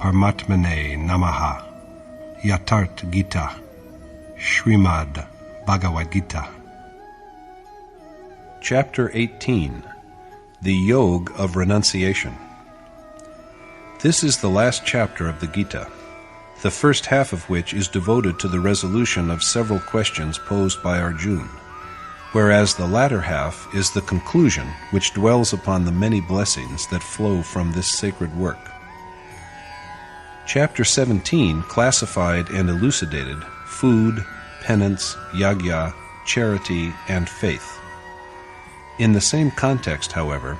Paramatmane Namaha. Yatart Gita. Srimad Bhagavad Gita. Chapter 18. The Yoga of Renunciation. This is the last chapter of the Gita, the first half of which is devoted to the resolution of several questions posed by Arjuna, whereas the latter half is the conclusion which dwells upon the many blessings that flow from this sacred work. Chapter 17 classified and elucidated food, penance, yagya, charity, and faith. In the same context, however,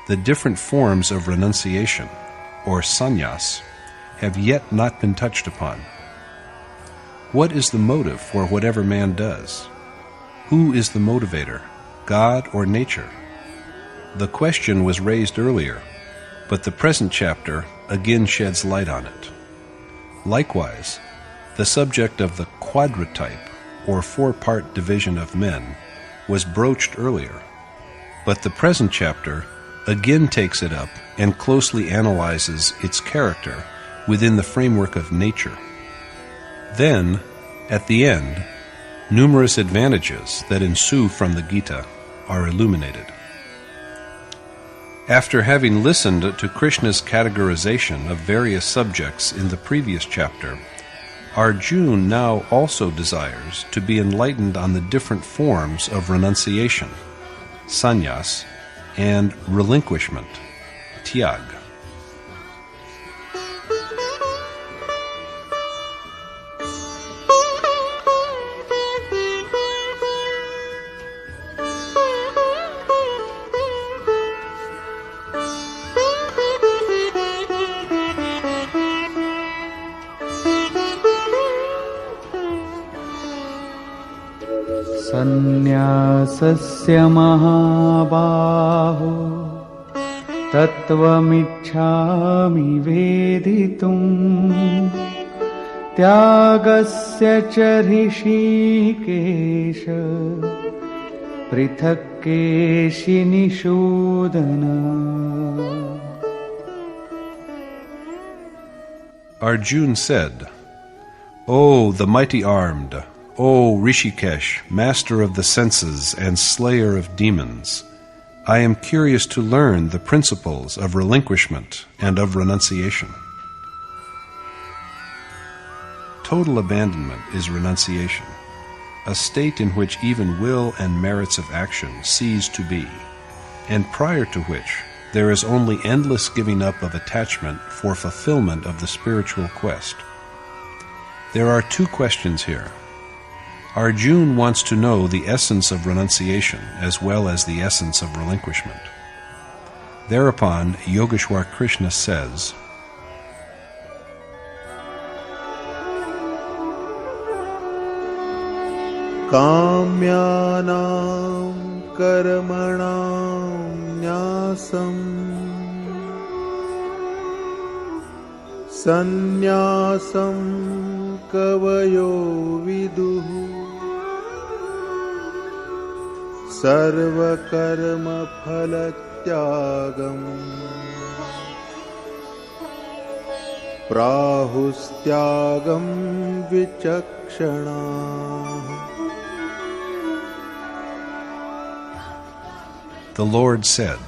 the different forms of renunciation, or sannyas, have yet not been touched upon. What is the motive for whatever man does? Who is the motivator, God or nature? The question was raised earlier, but the present chapter again sheds light on it. Likewise, the subject of the quadratype, or four-part division of men, was broached earlier, but the present chapter again takes it up and closely analyzes its character within the framework of nature. Then, at the end, numerous advantages that ensue from the Gita are illuminated. After having listened to Krishna's categorization of various subjects in the previous chapter, Arjuna now also desires to be enlightened on the different forms of renunciation, sannyas, and relinquishment, tyag. सन्न्यासस्य महाबाहो तत्त्वमिच्छामि वेदितुम् त्यागस्य च ऋषिकेश पृथक् केशिनिषूदन. Arjuna said, O the mighty-armed, O Rishikesh, master of the senses and slayer of demons, I am curious to learn the principles of relinquishment and of renunciation. Total abandonment is renunciation, a state in which even will and merits of action cease to be, and prior to which there is only endless giving up of attachment for fulfillment of the spiritual quest. There are two questions here. Arjuna wants to know the essence of renunciation as well as the essence of relinquishment. Thereupon, Yogeshwar Krishna says, Kamyanam karmanam nyasam sannyasam kavayo viduhu sarva karma phalatyagam prahustyagam vichakshana. The Lord said,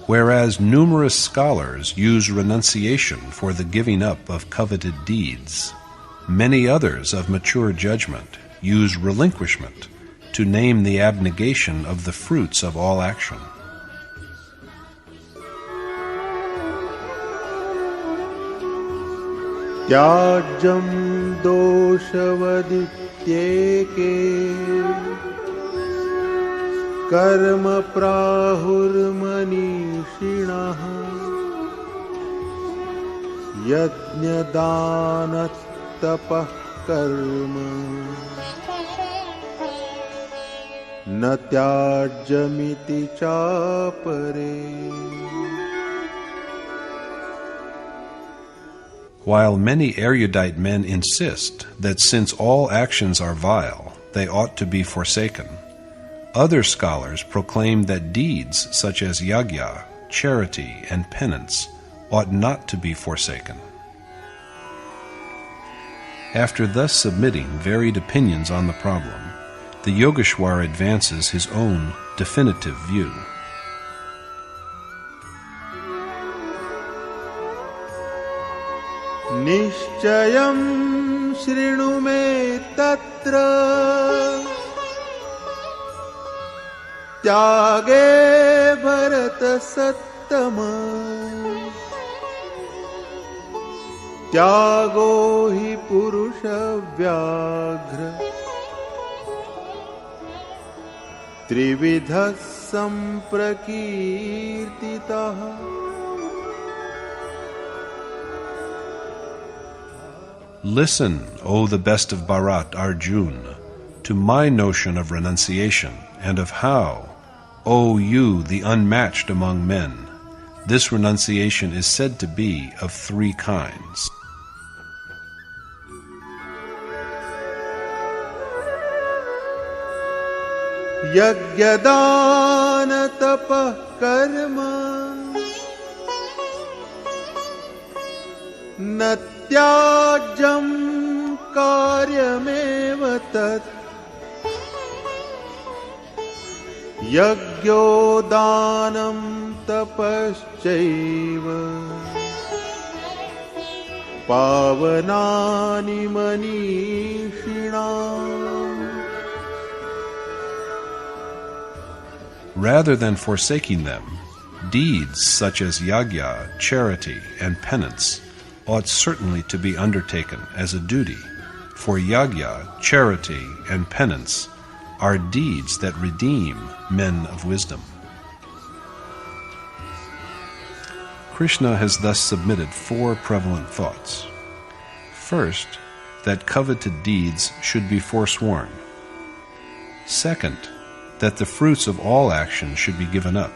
whereas numerous scholars use renunciation for the giving up of coveted deeds, many others of mature judgment use relinquishment to name the abnegation of the fruits of all action. Tyajam doshavadyeke karma prahurmanishinaha yajnadanat tapah karma na tyajamiti chapare. While many erudite men insist that since all actions are vile, they ought to be forsaken, other scholars proclaim that deeds such as yagya, charity, and penance ought not to be forsaken. After thus submitting varied opinions on the problem, the Yogeshwar advances his own definitive view. Nishchayam shrinu me tatra tyage bharata sattama त्यागो हि पुरुष व्याघ्र त्रिविध संप्रकीर्तितः. Listen, O the best of Bharat, Arjuna, to my notion of renunciation, and of how, O you, the unmatched among men, this renunciation is said to be of three kinds. यज्ञदान तपः कर्म न त्याज्यं कार्यमेव तत् यज्ञोदानं तपश्चैव पावनानि मनीषिणाम्. Rather than forsaking them, deeds such as yagya, charity, and penance ought certainly to be undertaken as a duty, for yagya, charity, and penance are deeds that redeem men of wisdom. Krishna has thus submitted four prevalent thoughts. First, that coveted deeds should be forsworn. Second, that the fruits of all actions should be given up.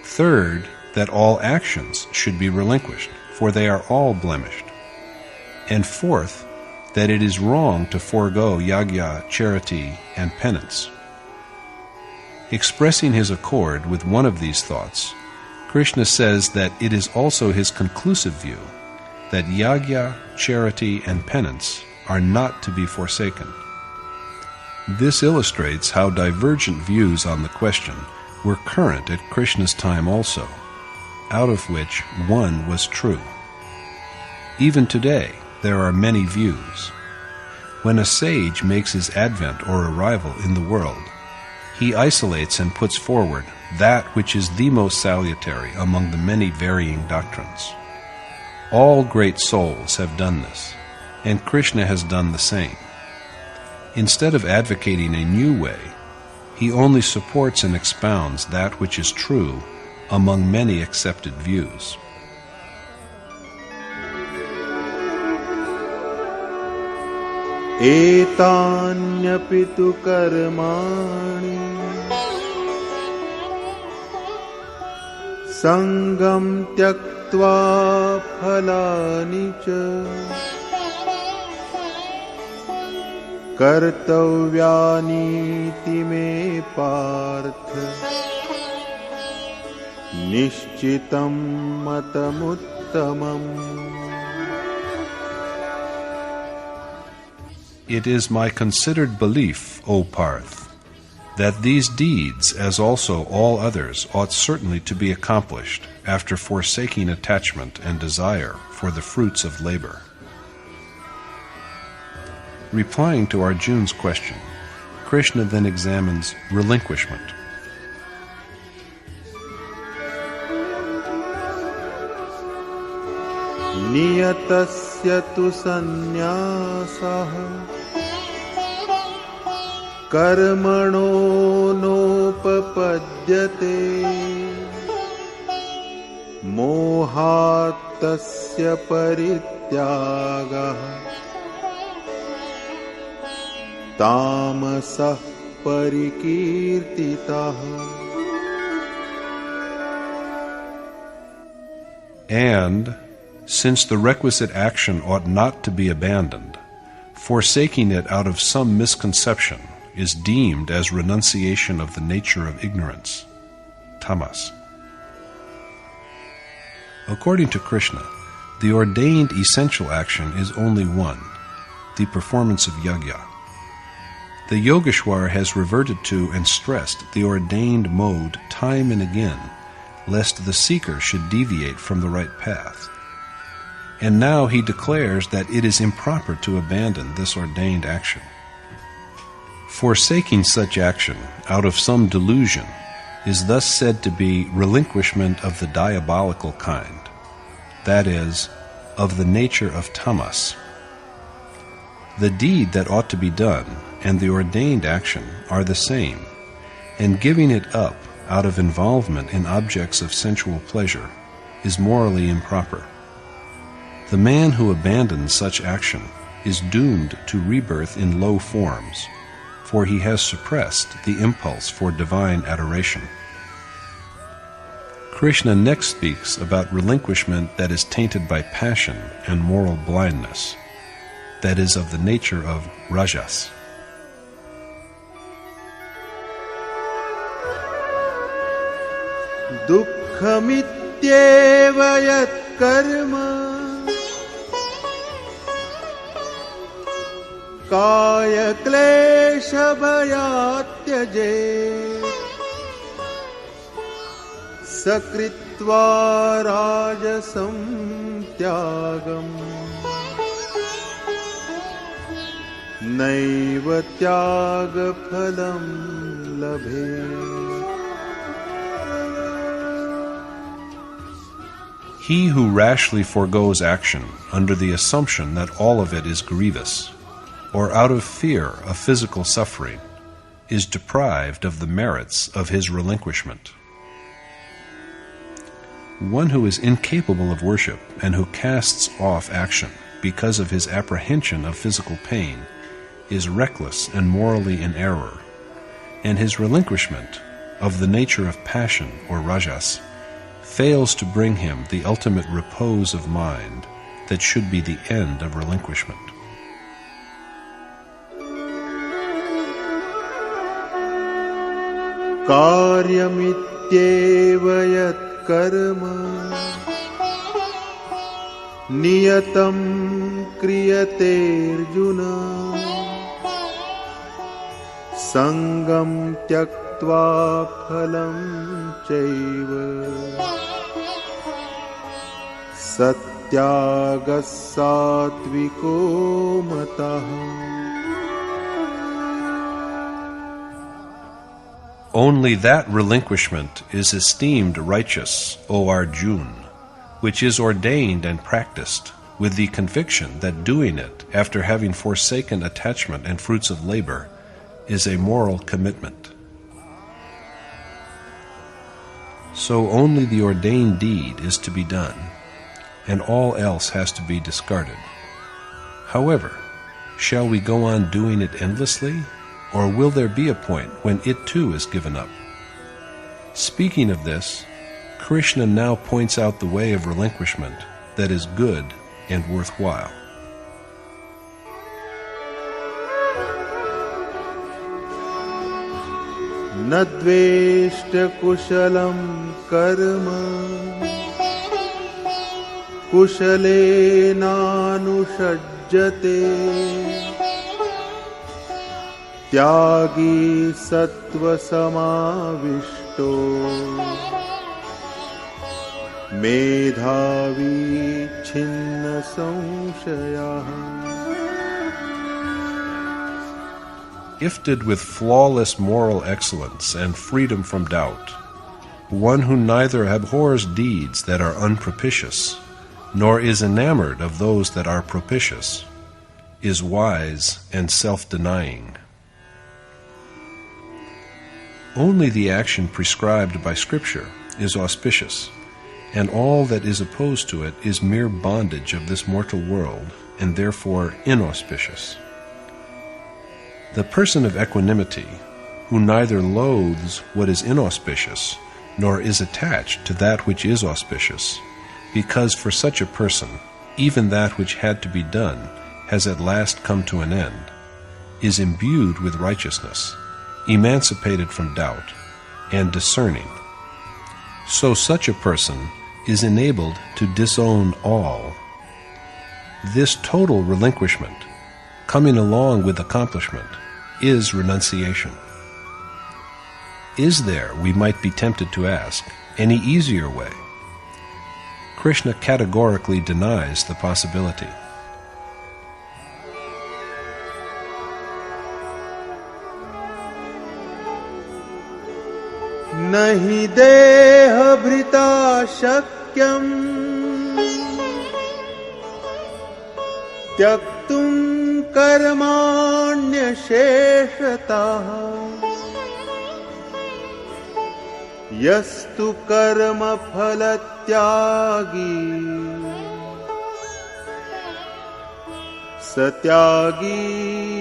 Third, that all actions should be relinquished, for they are all blemished. And fourth, that it is wrong to forego yagya, charity, and penance. Expressing his accord with one of these thoughts, Krishna says that it is also his conclusive view that yagya, charity, and penance are not to be forsaken. This illustrates how divergent views on the question were current at Krishna's time also, out of which one was true. Even today, there are many views. When a sage makes his advent or arrival in the world, he isolates and puts forward that which is the most salutary among the many varying doctrines. All great souls have done this, and Krishna has done the same. Instead of advocating a new way, he only supports and expounds that which is true among many accepted views. एतान्यपि तु कर्माणि संगं त्यक्त्वा फलानि च कर्तव्यानीति मे पार्थ निश्चितं मतमुत्तमम्. It is my considered belief, O Parth, that these deeds, as also all others, ought certainly to be accomplished after forsaking attachment and desire for the fruits of labor. Replying to Arjuna's question, Krishna then examines relinquishment. नियतस्य तु सन्न्यासः कर्मणो नोपपद्यते मोहात् तस्य परित्यागः तामसः परिकीर्तितः. And, since the requisite action ought not to be abandoned, forsaking it out of some misconception is deemed as renunciation of the nature of ignorance, tamas. According to Krishna, the ordained essential action is only one, the performance of yajna. The Yogeshwar has reverted to and stressed the ordained mode time and again, lest the seeker should deviate from the right path. And now he declares that it is improper to abandon this ordained action. Forsaking such action out of some delusion is thus said to be relinquishment of the diabolical kind, that is, of the nature of tamas. The deed that ought to be done and the ordained action are the same, and giving it up out of involvement in objects of sensual pleasure is morally improper. The man who abandons such action is doomed to rebirth in low forms, for he has suppressed the impulse for divine adoration. Krishna next speaks about relinquishment that is tainted by passion and moral blindness, that is of the nature of rajas. Dukkhamityeva yat karma kaya klesha bhayatyaje sakritva rajasam tyagam naiva tyaga phalam labhe. He who rashly forgoes action under the assumption that all of it is grievous, or out of fear of physical suffering, is deprived of the merits of his relinquishment. One who is incapable of worship and who casts off action because of his apprehension of physical pain is reckless and morally in error, and his relinquishment of the nature of passion or rajas fails to bring him the ultimate repose of mind that should be the end of relinquishment. Karyamityeva yat karma niyatam kriyate Arjuna sangam tyaktva phalam chaiva satyagas satviko mataha. Only that relinquishment is esteemed righteous, O Arjuna, which is ordained and practiced with the conviction that doing it after having forsaken attachment and fruits of labor is a moral commitment. So only the ordained deed is to be done, and all else has to be discarded. However, shall we go on doing it endlessly, or will there be a point when it too is given up? Speaking of this, Krishna now points out the way of relinquishment that is good and worthwhile. Nadveshta kushalam karma kushalena anushajjate tyagi sattva samavishto medhavi chinna samshayah. Gifted with flawless moral excellence and freedom from doubt, one who neither abhors deeds that are unpropitious, nor is enamored of those that are propitious, is wise and self-denying. Only the action prescribed by Scripture is auspicious, and all that is opposed to it is mere bondage of this mortal world, and therefore inauspicious. The person of equanimity, who neither loathes what is inauspicious, nor is attached to that which is auspicious, because for such a person, even that which had to be done has at last come to an end, is imbued with righteousness, emancipated from doubt, and discerning. So such a person is enabled to disown all. This total relinquishment, coming along with accomplishment, is renunciation. Is there, we might be tempted to ask, any easier way? Krishna categorically denies the possibility. नहि देहभृता शक्यम् त्यक्तुं कर्माण्यशेषतः यस्तु कर्मफलत्यागी स त्यागीत्यभिधीयते.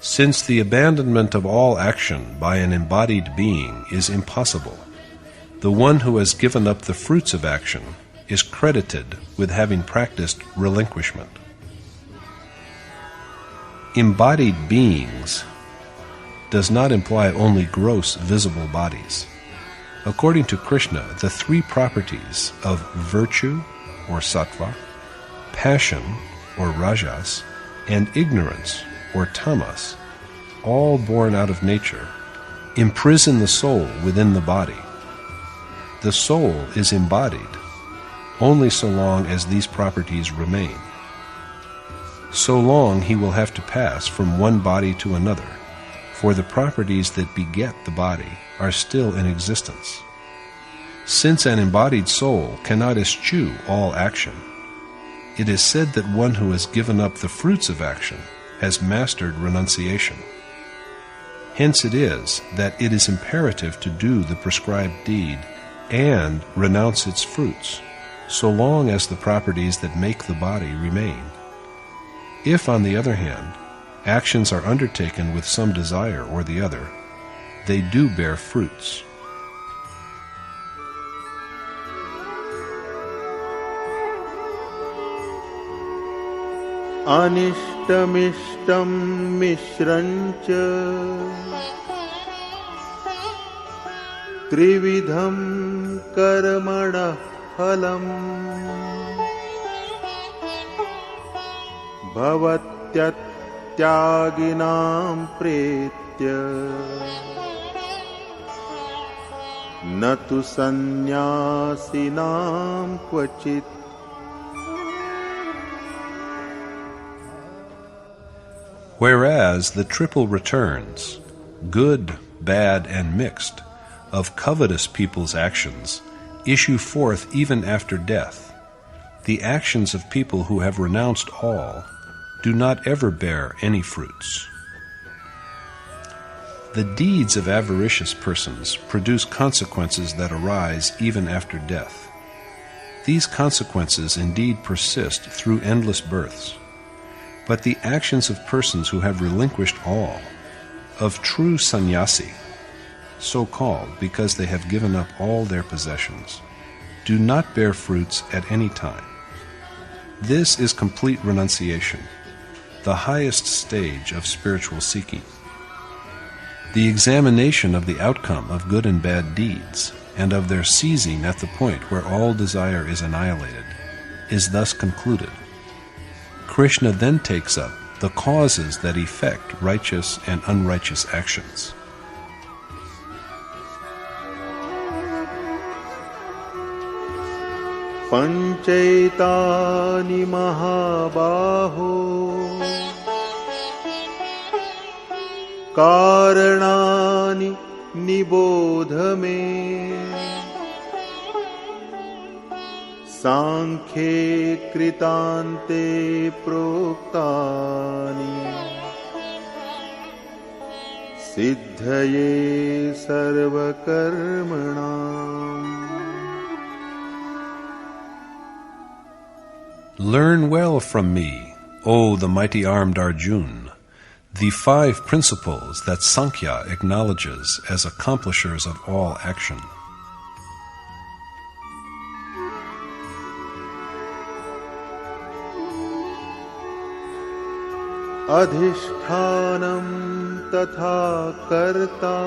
Since the abandonment of all action by an embodied being is impossible, the one who has given up the fruits of action is credited with having practiced relinquishment. Embodied beings does not imply only gross visible bodies. According to Krishna, the three properties of virtue, or sattva, passion, or rajas, and ignorance, or tamas, all born out of nature, imprison the soul within the body. The soul is embodied only so long as these properties remain. So long he will have to pass from one body to another, for the properties that beget the body are still in existence. Since an embodied soul cannot eschew all action, it is said that one who has given up the fruits of action has mastered renunciation. Hence it is that it is imperative to do the prescribed deed and renounce its fruits, so long as the properties that make the body remain. If, on the other hand, actions are undertaken with some desire or the other, they do bear fruits. अनिष्टमिष्टं मिश्रञ्च त्रिविधं कर्मणः फलम् भवत्यत्यागिनां प्रेत्य न तु सन्न्यासिनां क्वचित्. Whereas the triple returns, good, bad, and mixed, of covetous people's actions issue forth even after death, the actions of people who have renounced all do not ever bear any fruits. The deeds of avaricious persons produce consequences that arise even after death. These consequences indeed persist through endless births. But the actions of persons who have relinquished all, of true sannyasi, so called because they have given up all their possessions, do not bear fruits at any time. This is complete renunciation, the highest stage of spiritual seeking. The examination of the outcome of good and bad deeds, and of their ceasing at the point where all desire is annihilated, is thus concluded. Krishna then takes up the causes that effect righteous and unrighteous actions. Panchaitani mahabaho karanani nibodha me Sankhye kritante proktani siddhaye sarva karmanam. Learn well from me, O the mighty-armed Arjuna, the 5 principles that Sankhya acknowledges as accomplishers of all action. अधिष्ठानं तथा कर्ता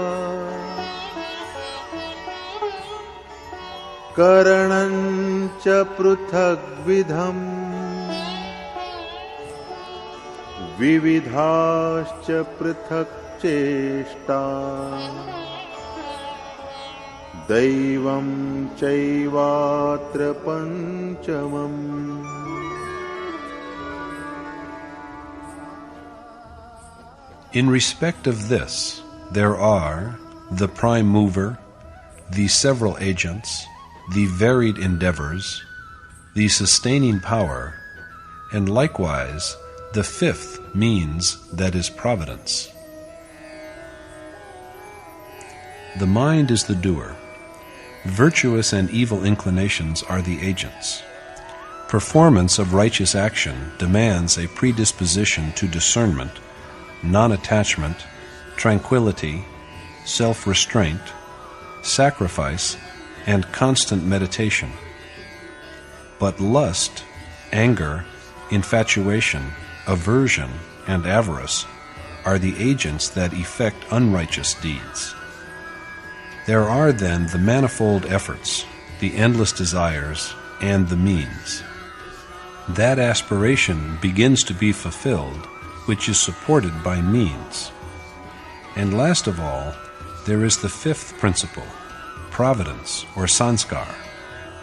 करणं च पृथग्विधम् विविधाश्च पृथक् चेष्टा दैवं चैवात्र पञ्चमम्। In respect of this, there are the prime mover, the several agents, the varied endeavors, the sustaining power, and likewise the fifth means, that is providence. The mind is the doer. Virtuous and evil inclinations are the agents. Performance of righteous action demands a predisposition to discernment, non-attachment, tranquility, self-restraint, sacrifice, and constant meditation. But lust, anger, infatuation, aversion, and avarice are the agents that effect unrighteous deeds. There are then the manifold efforts, the endless desires, and the means. That aspiration begins to be fulfilled which is supported by means. And last of all, there is the fifth principle, providence or sanskar,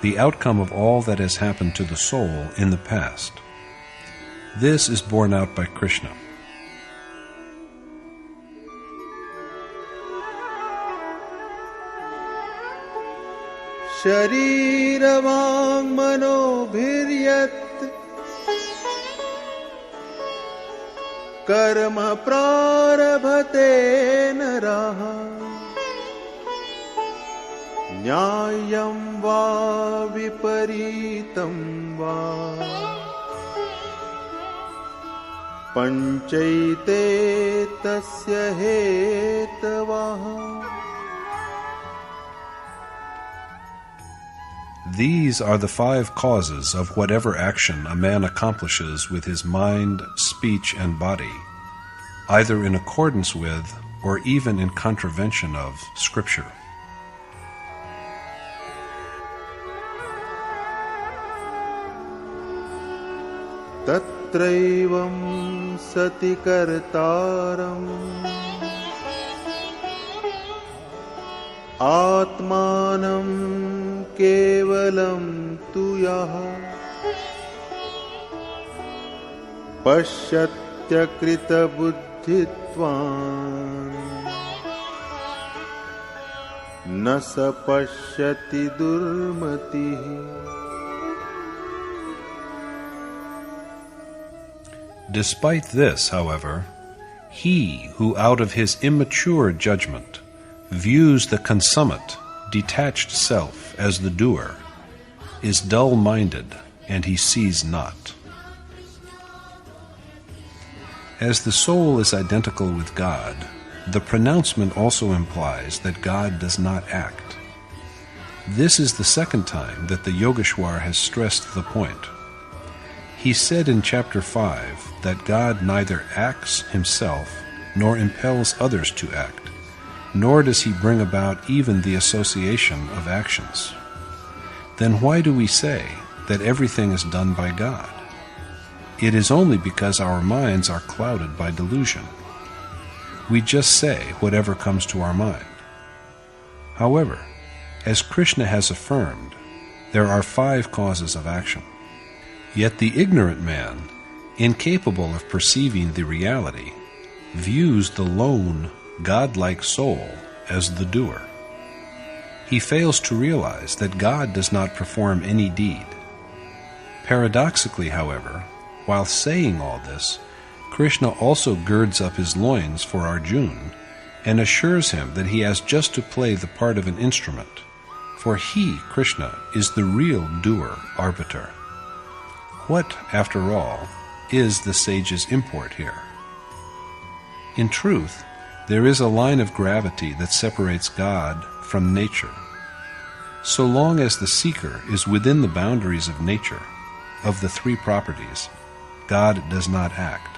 the outcome of all that has happened to the soul in the past. This is borne out by Krishna. शरीरवाङ् मनोभिर्यत् कर्म प्रारभते नरः न्यायं वा विपरीतं वा पञ्चैते तस्य हेतवः। These are the five causes of whatever action a man accomplishes with his mind, speech, and body, either in accordance with or even in contravention of Scripture. Tatraivam sati kartaram Atmanam kevalam tu yaha Pashyatya krita buddhitvan Nasa pashyati durmatihi. Despite this, however, he who out of his immature judgment views the consummate, detached self as the doer, is dull-minded, and he sees not. As the soul is identical with God, the pronouncement also implies that God does not act. This is the second time that the Yogeshwar has stressed the point. He said in chapter 5 that God neither acts himself nor impels others to act, nor does he bring about even the association of actions. Then why do we say that everything is done by God? It is only because our minds are clouded by delusion. We just say whatever comes to our mind. However, as Krishna has affirmed, there are 5 causes of action. Yet the ignorant man, incapable of perceiving the reality, views the lone, godlike soul as the doer. He fails to realize that God does not perform any deed. Paradoxically, however, while saying all this, Krishna also girds up his loins for Arjuna and assures him that he has just to play the part of an instrument, for he, Krishna, is the real doer-arbiter. What, after all, is the sage's import here? In truth, there is a line of gravity that separates God from nature. So long as the seeker is within the boundaries of nature, of the 3 properties, God does not act.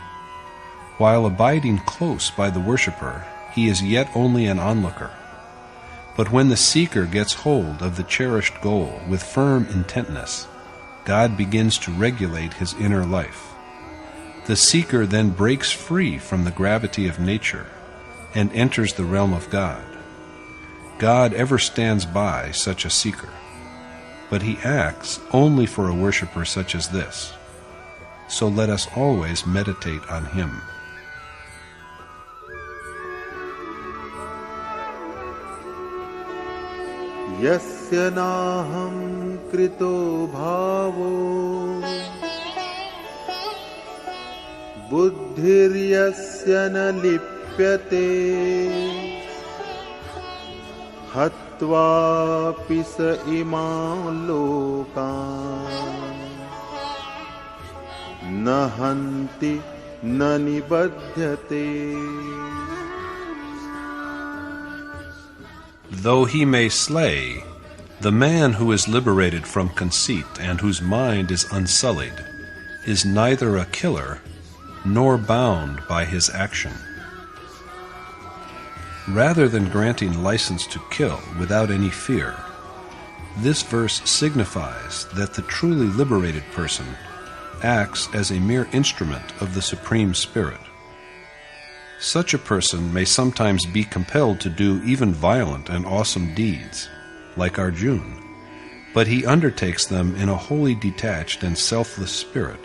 While abiding close by the worshipper, he is yet only an onlooker. But when the seeker gets hold of the cherished goal with firm intentness, God begins to regulate his inner life. The seeker then breaks free from the gravity of nature and enters the realm of God. God ever stands by such a seeker, but he acts only for a worshipper such as this. So let us always meditate on him. यस्य नाहं कृतो भावो बुद्धिर्यस्य न लिप्यते हत्वापि स इमान् लोकान् न हन्ति न निबध्यते. Though he may slay, the man who is liberated from conceit and whose mind is unsullied is neither a killer nor bound by his action. Rather than granting license to kill without any fear, this verse signifies that the truly liberated person acts as a mere instrument of the Supreme Spirit. Such a person may sometimes be compelled to do even violent and awesome deeds, like Arjuna, but he undertakes them in a wholly detached and selfless spirit,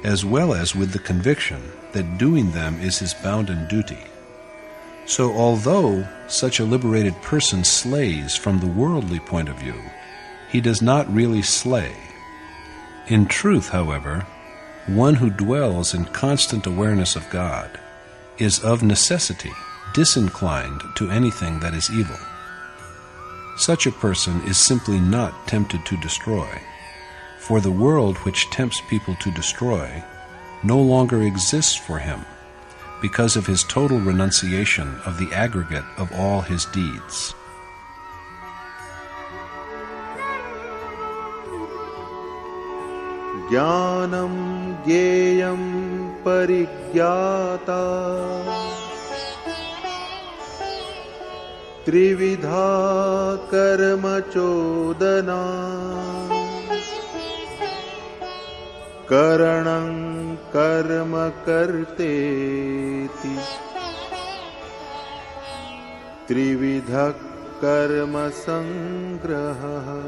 as well as with the conviction that doing them is his bounden duty. So although such a liberated person slays from the worldly point of view, he does not really slay. In truth, however, one who dwells in constant awareness of God is of necessity disinclined to anything that is evil. Such a person is simply not tempted to destroy, for the world which tempts people to destroy no longer exists for him because of his total renunciation of the aggregate of all his deeds. Jnanam gyeyam parigyata trividha karma chodana karanam karma karteti trividha karma sangraha.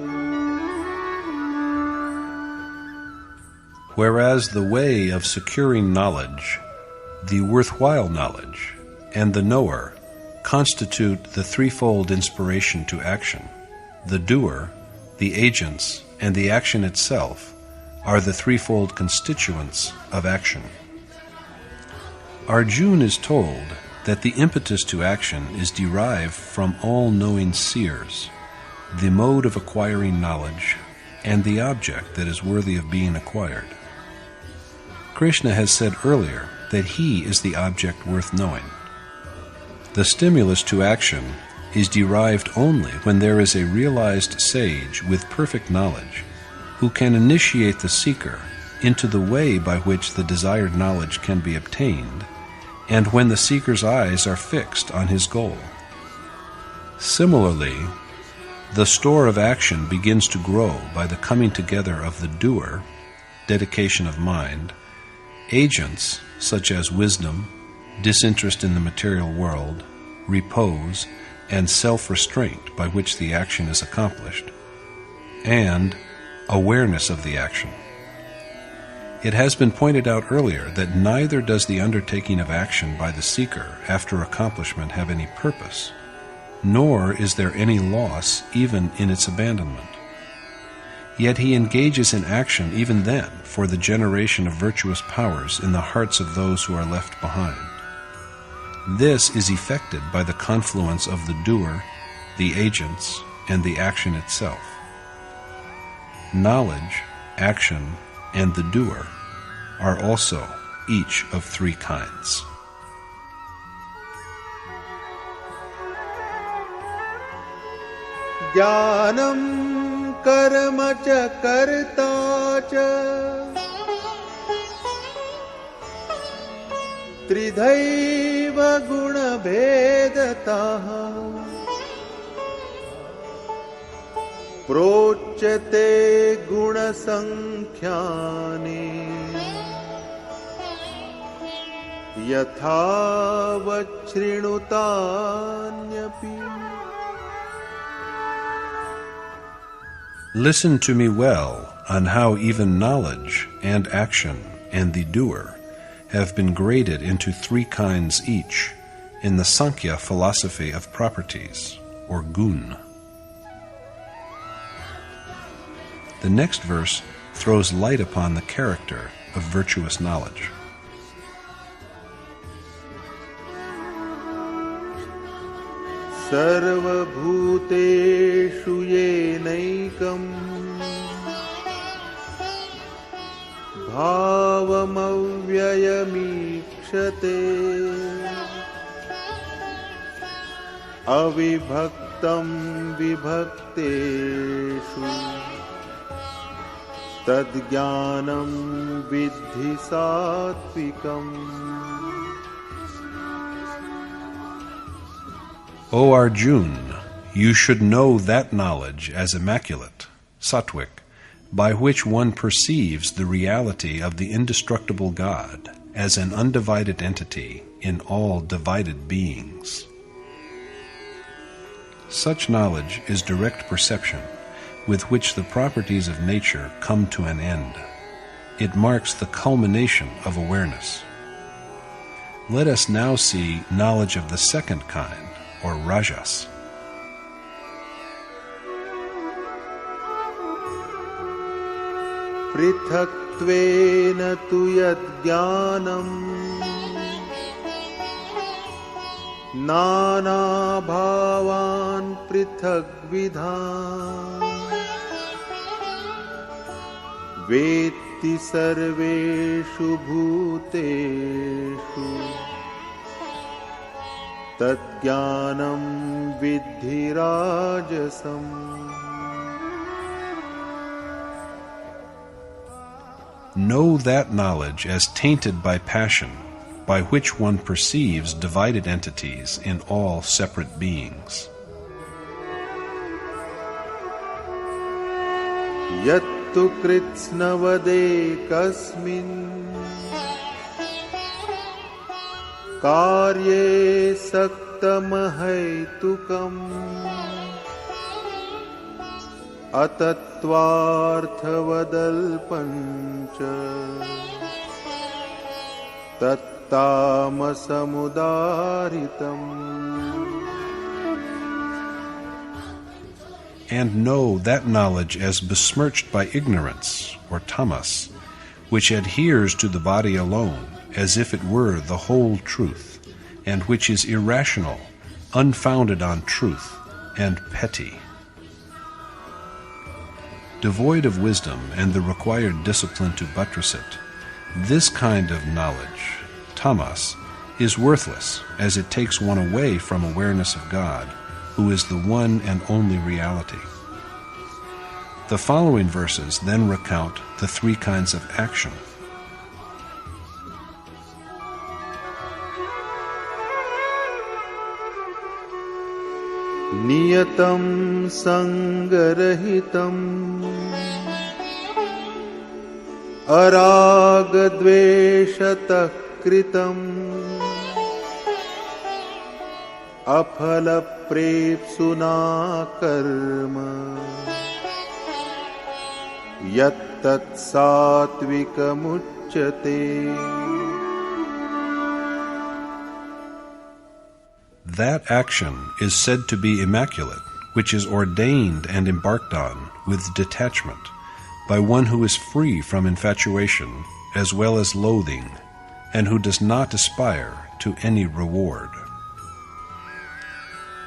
Whereas the way of securing knowledge, the worthwhile knowledge, and the knower constitute the threefold inspiration to action, the doer, the agents, and the action itself are the threefold constituents of action. Arjuna is told that the impetus to action is derived from all-knowing seers, the mode of acquiring knowledge, and the object that is worthy of being acquired. Krishna has said earlier that he is the object worth knowing. The stimulus to action is derived only when there is a realized sage with perfect knowledge who can initiate the seeker into the way by which the desired knowledge can be obtained, and when the seeker's eyes are fixed on his goal. Similarly, the store of action begins to grow by the coming together of the doer, dedication of mind, agents such as wisdom, disinterest in the material world, repose, and self-restraint by which the action is accomplished, and awareness of the action. It has been pointed out earlier that neither does the undertaking of action by the seeker after accomplishment have any purpose, nor is there any loss even in its abandonment. Yet he engages in action even then for the generation of virtuous powers in the hearts of those who are left behind. This is effected by the confluence of the doer, the agents, and the action itself. Knowledge, action, and the doer are also each of three kinds. Jnanam karma cha karta cha त्रिधैव गुणभेदतः प्रोच्यते गुणसंख्यानि यथावच्छृणुतान्यपि. Listen to me well on how even knowledge and action and the doer have been graded into three kinds each in the Sankhya philosophy of properties, or gun. The next verse throws light upon the character of virtuous knowledge. सर्वभूतेषु येनैकम् भावमव्ययमीक्षते अविभक्तं विभक्तेषु तद्ज्ञानं विद्धि सात्विकम्. O Arjuna, you should know that knowledge as immaculate, sattvic, by which one perceives the reality of the indestructible God as an undivided entity in all divided beings. Such knowledge is direct perception, with which the properties of nature come to an end. It marks the culmination of awareness. Let us now see knowledge of the second kind, or rajas. पृथक्त्वेन तु यद्ज्ञानम् नानाभावान् पृथग्विधान् वेत्ति सर्वेषु भूतेषु तज्ज्ञानं विद्धि राजसम्. Know that knowledge as tainted by passion, by which one perceives divided entities in all separate beings. यत्तु कृत्स्नवदेकस्मिन् कार्ये सक्तमहैतुकम् अतत्त्वार्थवदल्पञ्च तत्तामसमुदारितम्. And know that knowledge as besmirched by ignorance, or tamas, which adheres to the body alone, as if it were the whole truth, and which is irrational, unfounded on truth, and petty. Devoid of wisdom and the required discipline to buttress it, this kind of knowledge, tamas, is worthless, as it takes one away from awareness of God, who is the one and only reality. The following verses then recount the three kinds of action. नियतं संगरहितम् अरागद्वेषतः कृतम् अफलप्रेप्सुना कर्म यत्तत् सात्विकमुच्यते. That action is said to be immaculate, which is ordained and embarked on with detachment by one who is free from infatuation as well as loathing, and who does not aspire to any reward.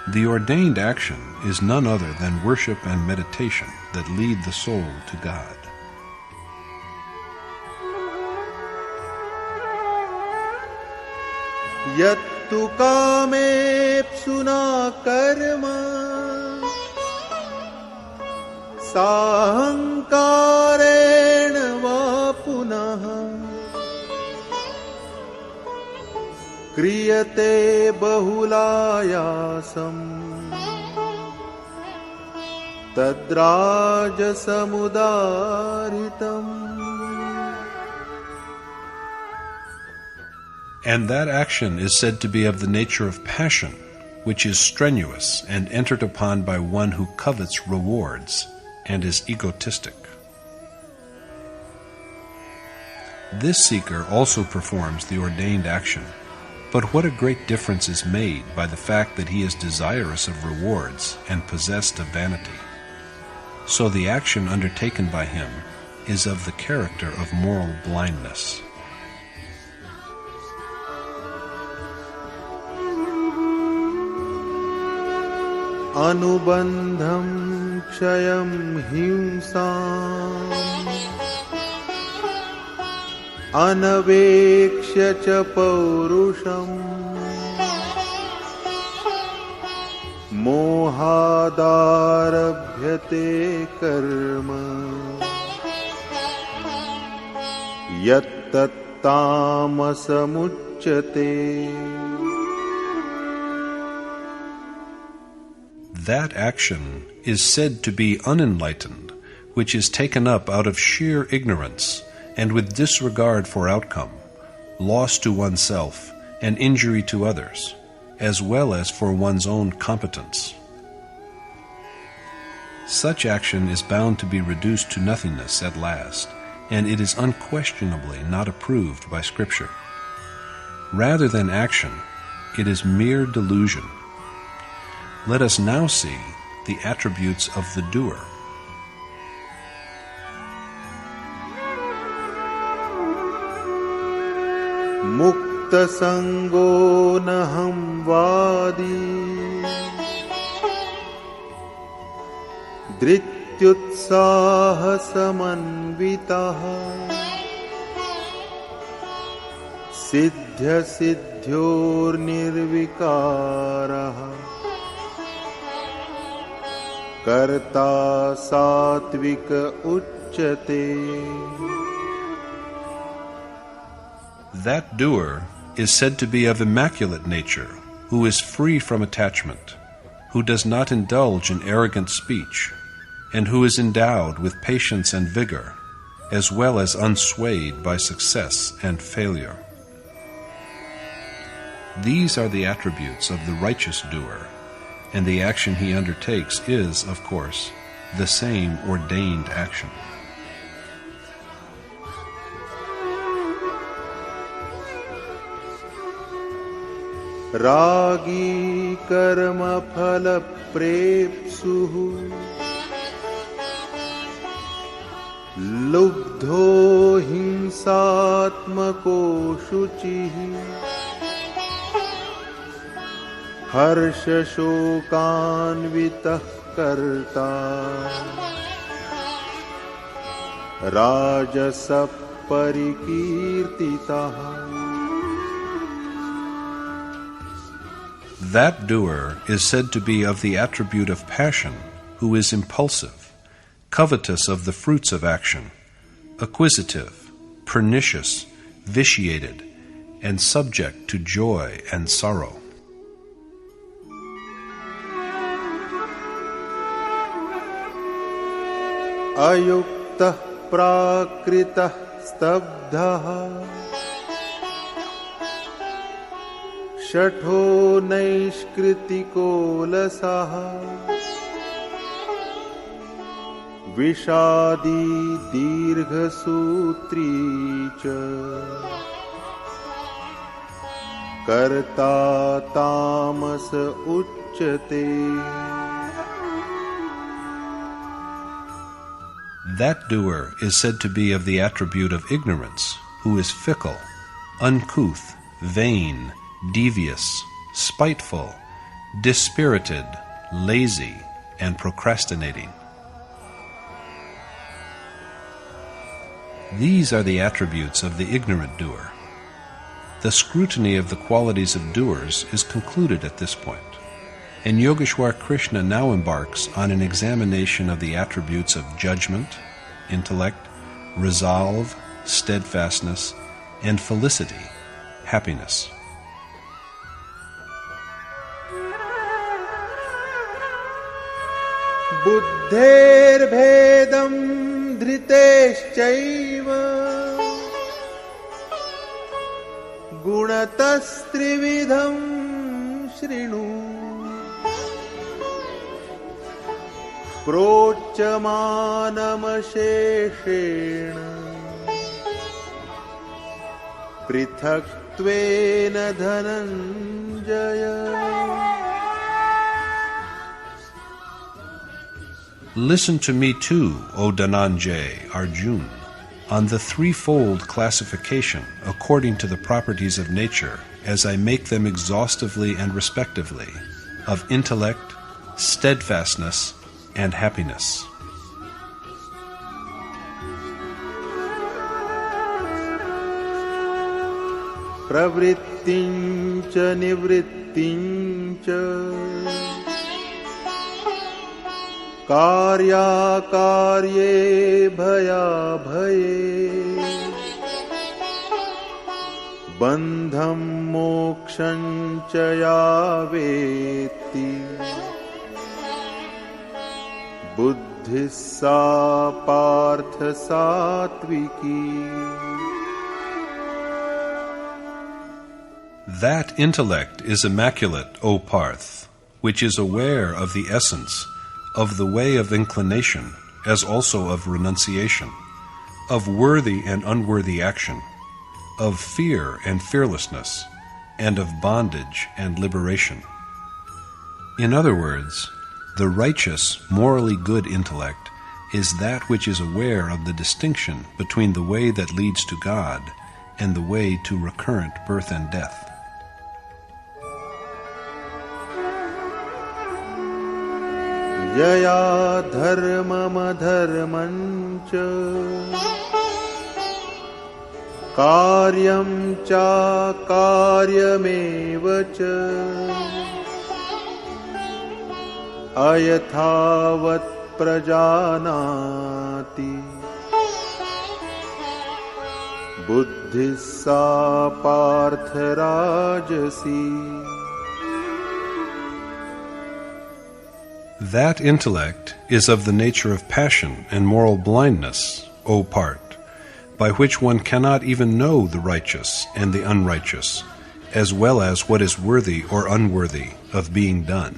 The ordained action is none other than worship and meditation that lead the soul to God. यत्तु कामेप्सुना कर्म साहंकारेण वा पुनः क्रियते बहुलायासम् तद्राजसमुदारितम्. And that action is said to be of the nature of passion, which is strenuous and entered upon by one who covets rewards and is egotistic. This seeker also performs the ordained action, but what a great difference is made by the fact that he is desirous of rewards and possessed of vanity. So the action undertaken by him is of the character of moral blindness. अनुबन्धं क्षयं हिंसाम् अनवेक्ष्य च पौरुषम् मोहादारभ्यते कर्म यत्तत्तामसमुच्यते. That action is said to be unenlightened, which is taken up out of sheer ignorance and with disregard for outcome, loss to oneself and injury to others, as well as for one's own competence. Such action is bound to be reduced to nothingness at last, and it is unquestionably not approved by Scripture. Rather than action, it is mere delusion. Let us now see the attributes of the doer. मुक्तसङ्गो नहं वादी धृत्युत्साहसमन्वितः सिद्ध्यसिद्ध्योर्निर्विकारः कर्ता सात्विक उच्यते. That doer is said to be of immaculate nature, who is free from attachment, who does not indulge in arrogant speech, and who is endowed with patience and vigor, as well as unswayed by success and failure. These are the attributes of the righteous doer, and the action he undertakes is, of course, the same ordained action. रागी कर्म फल प्रेप्सुः लुब्धो हिंसात्मको शुचिः हर्षशोकान्वितः कर्ता राजसः परिकीर्तितः. That doer is said to be of the attribute of passion, who is impulsive, covetous of the fruits of action, acquisitive, pernicious, vitiated, and subject to joy and sorrow. अयुक्तः प्राकृतः स्तब्धः शठो नैष्कृतिको लसः विषादी दीर्घसूत्री च कर्ता तामस उच्यते. That doer is said to be of the attribute of ignorance, who is fickle, uncouth, vain, devious, spiteful, dispirited, lazy, and procrastinating. These are the attributes of the ignorant doer. The scrutiny of the qualities of doers is concluded at this point, and Yogeshwar Krishna now embarks on an examination of the attributes of judgment, intellect, resolve, steadfastness, and felicity, happiness. बुद्धेर्भेदं धृतेश्चैव गुणतस्त्रिविधं शृणु प्रोच्यमानमशेषेण पृथक्त्वेन Dhananjay. Listen to me too, O Dhananjay, Arjuna, on the threefold classification according to the properties of nature, as I make them exhaustively and respectively, of intellect, steadfastness, and happiness. प्रवृत्तिं च निवृत्तिं च कार्याकार्ये भयाभये बन्धं मोक्षं च या वेत्ति बुद्धिः सा पार्थ सात्विकी. That intellect is immaculate, O Parth, which is aware of the essence, of the way of inclination, as also of renunciation, of worthy and unworthy action, of fear and fearlessness, and of bondage and liberation. In other words, the righteous, morally good intellect is that which is aware of the distinction between the way that leads to God and the way to recurrent birth and death. यया धर्ममधर्मं च कार्यं चाकार्यमेव च अयथावत् प्रजानाति बुद्धिः सा पार्थ राजसी. That intellect is of the nature of passion and moral blindness, O Parth, by which one cannot even know the righteous and the unrighteous, as well as what is worthy or unworthy of being done.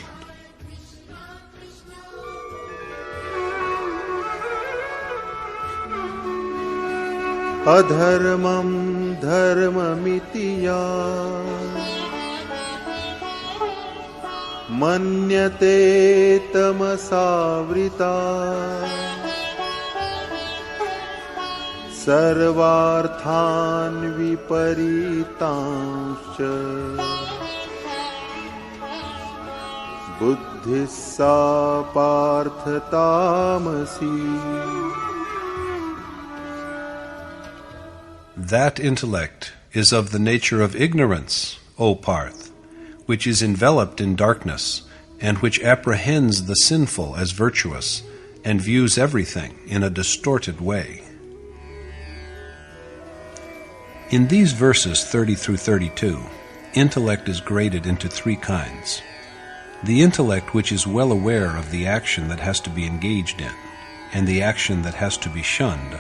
अधर्मं धर्ममिति या मन्यते तमसावृता सर्वार्थान् विपरीतांश्च बुद्धिः सा पार्थ तामसी. That intellect is of the nature of ignorance, O Parth, which is enveloped in darkness, and which apprehends the sinful as virtuous, and views everything in a distorted way. In these verses 30 through 32, intellect is graded into three kinds. The intellect which is well aware of the action that has to be engaged in, and the action that has to be shunned,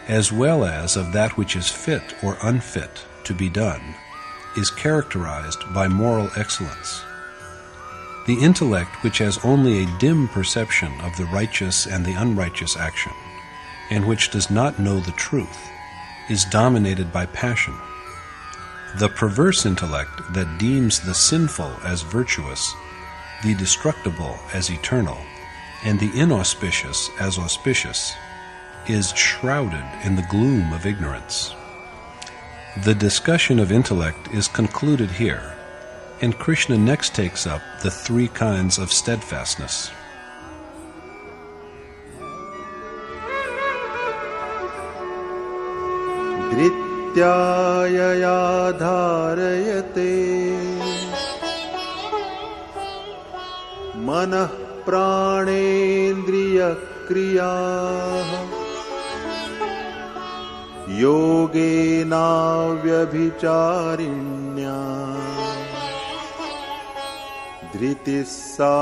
as well as of that which is fit or unfit to be done, is characterized by moral excellence. The intellect which has only a dim perception of the righteous and the unrighteous action, and which does not know the truth, is dominated by passion. The perverse intellect that deems the sinful as virtuous, the destructible as eternal, and the inauspicious as auspicious, is shrouded in the gloom of ignorance. The discussion of intellect is concluded here, and Krishna next takes up the three kinds of steadfastness. धृत्यायया धारयते मनः प्राणेन्द्रियक्रियाः योगेनाव्यभिचारिण्या धृतिः सा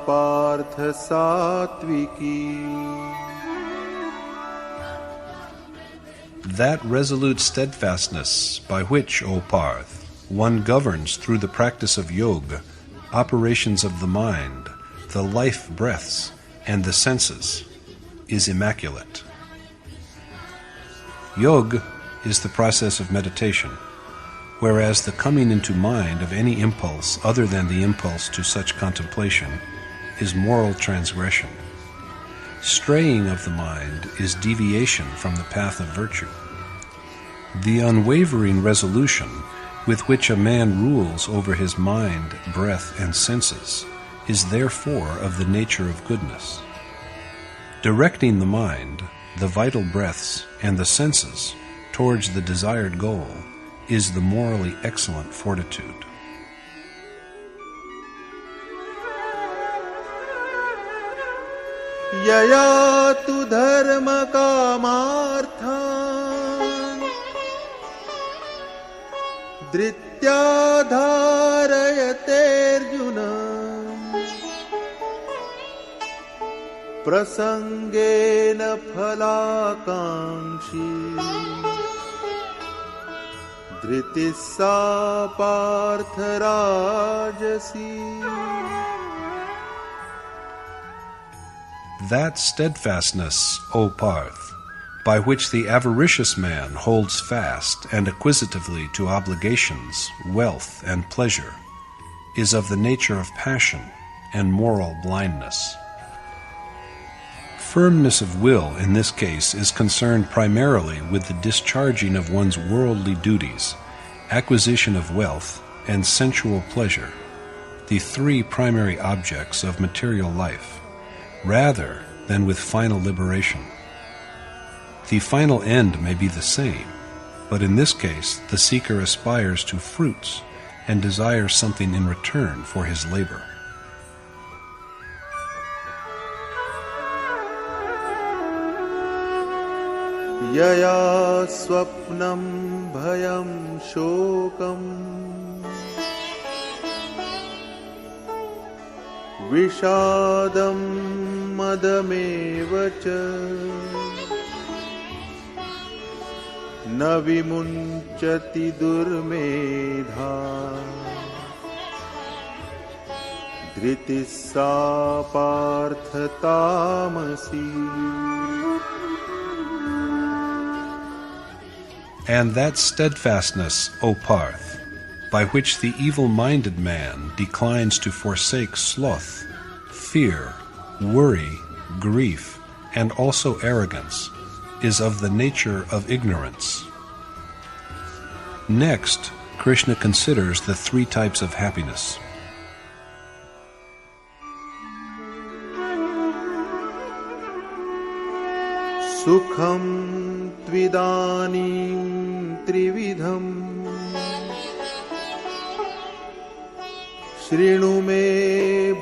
पार्थ सात्विकी. That resolute steadfastness by which, O Parth, one governs through the practice of yoga, operations of the mind, the life breaths, and the senses, is immaculate. Yoga is the process of meditation, whereas the coming into mind of any impulse other than the impulse to such contemplation is moral transgression. Straying of the mind is deviation from the path of virtue. The unwavering resolution with which a man rules over his mind, breath, and senses is therefore of the nature of goodness. Directing the mind, the vital breaths, and the senses towards the desired goal is the morally excellent fortitude. यया तु धर्म कामार्थान् धृत्या धारयतेऽर्जुन प्रसंगेन फलाकांक्षी धृतिः सा पार्थ राजसी. That steadfastness, O Parth, by which the avaricious man holds fast and acquisitively to obligations, wealth, and pleasure, is of the nature of passion and moral blindness. Firmness of will in this case is concerned primarily with the discharging of one's worldly duties, acquisition of wealth, and sensual pleasure, the three primary objects of material life, rather than with final liberation. The final end may be the same, but in this case the seeker aspires to fruits and desires something in return for his labor. यया स्वप्नं भयं शोकं विषादं मदमेव च न विमुञ्चति दुर्मेधा धृतिः सा पार्थ तामसी. And that steadfastness, O Parth, by which the evil-minded man declines to forsake sloth, fear, worry, grief, and also arrogance, is of the nature of ignorance. Next, Krishna considers the three types of happiness. सुखं त्विदानीं त्रिविधम् शृणु मे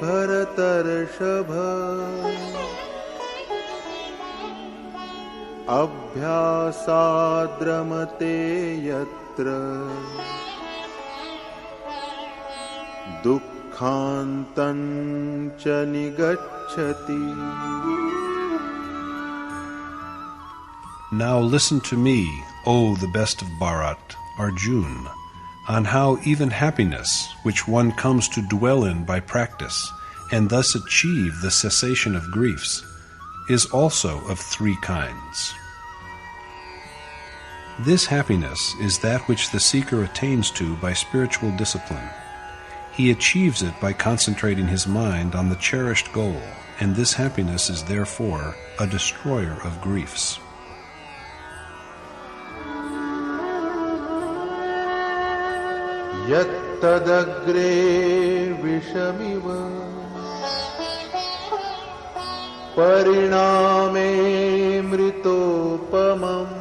भरतर्षभ अभ्यासाद्रमते यत्र दुःखान्तं च निगच्छति. Now listen to me, O the best of Bharat, Arjuna, on how even happiness, which one comes to dwell in by practice, and thus achieve the cessation of griefs, is also of three kinds. This happiness is that which the seeker attains to by spiritual discipline. He achieves it by concentrating his mind on the cherished goal, and this happiness is therefore a destroyer of griefs. यत्तदग्रे विषमिव परिणामे मृतोपमम्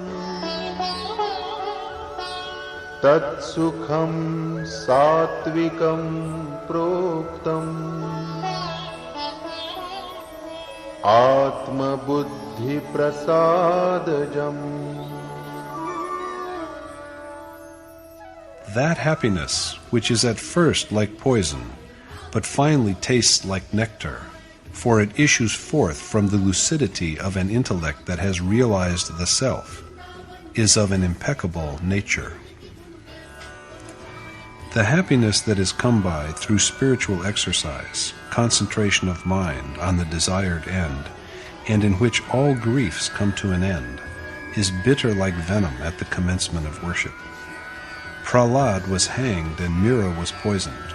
तत्सुखं सात्विकं प्रोक्तम् आत्मबुद्धिप्रसादजम्. That happiness, which is at first like poison, but finally tastes like nectar, for it issues forth from the lucidity of an intellect that has realized the self, is of an impeccable nature. The happiness that is come by through spiritual exercise, concentration of mind on the desired end, and in which all griefs come to an end, is bitter like venom at the commencement of worship. Prahlad was hanged and Mira was poisoned.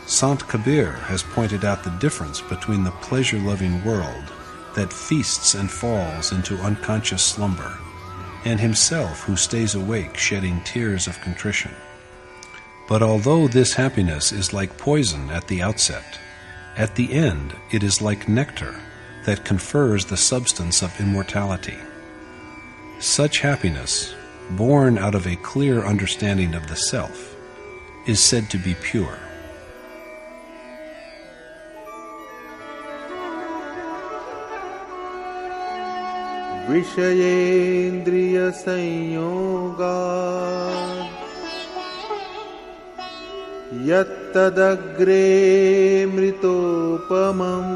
Sant Kabir has pointed out the difference between the pleasure-loving world that feasts and falls into unconscious slumber, and himself who stays awake shedding tears of contrition. But although this happiness is like poison at the outset, at the end it is like nectar that confers the substance of immortality. Such happiness, born out of a clear understanding of the self, is said to be pure. Vishayendriya sanyoga yattadagre mritopamam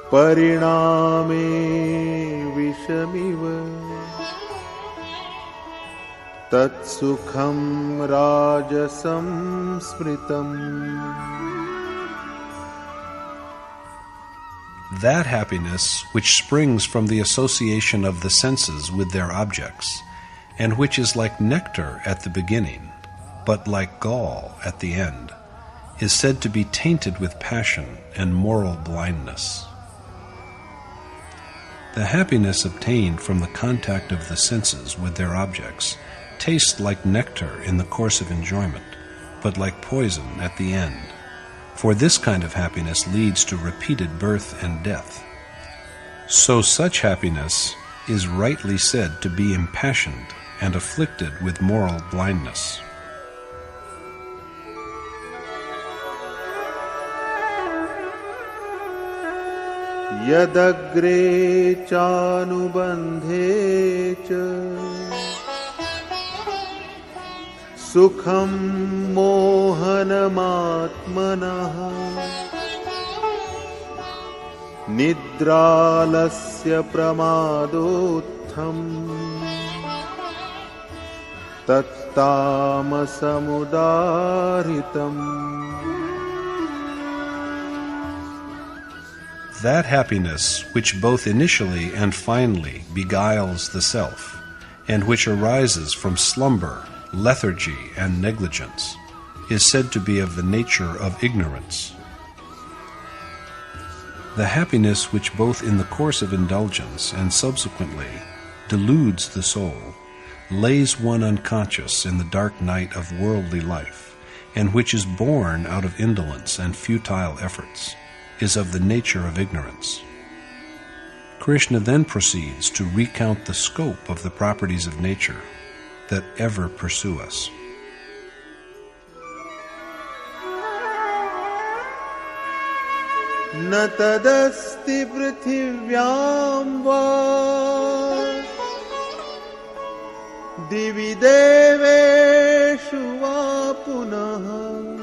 pariname vishamiva tatsukham rajasam smritam. That happiness which springs from the association of the senses with their objects, and which is like nectar at the beginning, but like gall at the end, is said to be tainted with passion and moral blindness. The happiness obtained from the contact of the senses with their objects tastes like nectar in the course of enjoyment, but like poison at the end. For this kind of happiness leads to repeated birth and death. So such happiness is rightly said to be impassioned and afflicted with moral blindness. Yadagre chanubandhe cha sukham mohanamatmanah nidralasya pramadotham tattamasamudaritam. That happiness which both initially and finally beguiles the self, and which arises from slumber, lethargy, and negligence, is said to be of the nature of ignorance. The happiness which both in the course of indulgence and subsequently deludes the soul, lays one unconscious in the dark night of worldly life, and which is born out of indolence and futile efforts, is of the nature of ignorance. Krishna then proceeds to recount the scope of the properties of nature that ever pursue us. Na tadasti prithivyam va divi deveshu va punah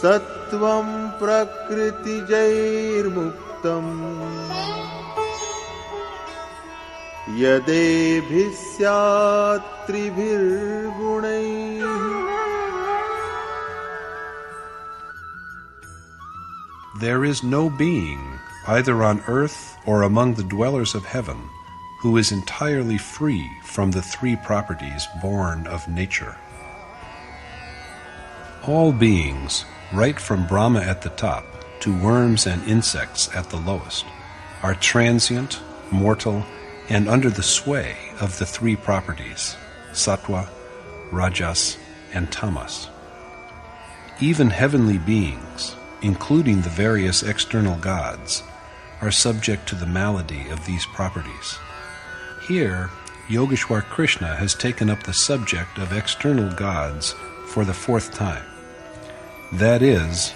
sattvam prakriti jair muktam yadebhisyat tribhir gunai. There is no being, either on earth or among the dwellers of heaven, who is entirely free from the three properties born of nature. All beings, right from Brahma at the top to worms and insects at the lowest, are transient, mortal, and under the sway of the three properties, sattva, rajas, and tamas. Even heavenly beings, including the various external gods, are subject to the malady of these properties. Here, Yogeshwar Krishna has taken up the subject of external gods for the fourth time. That is,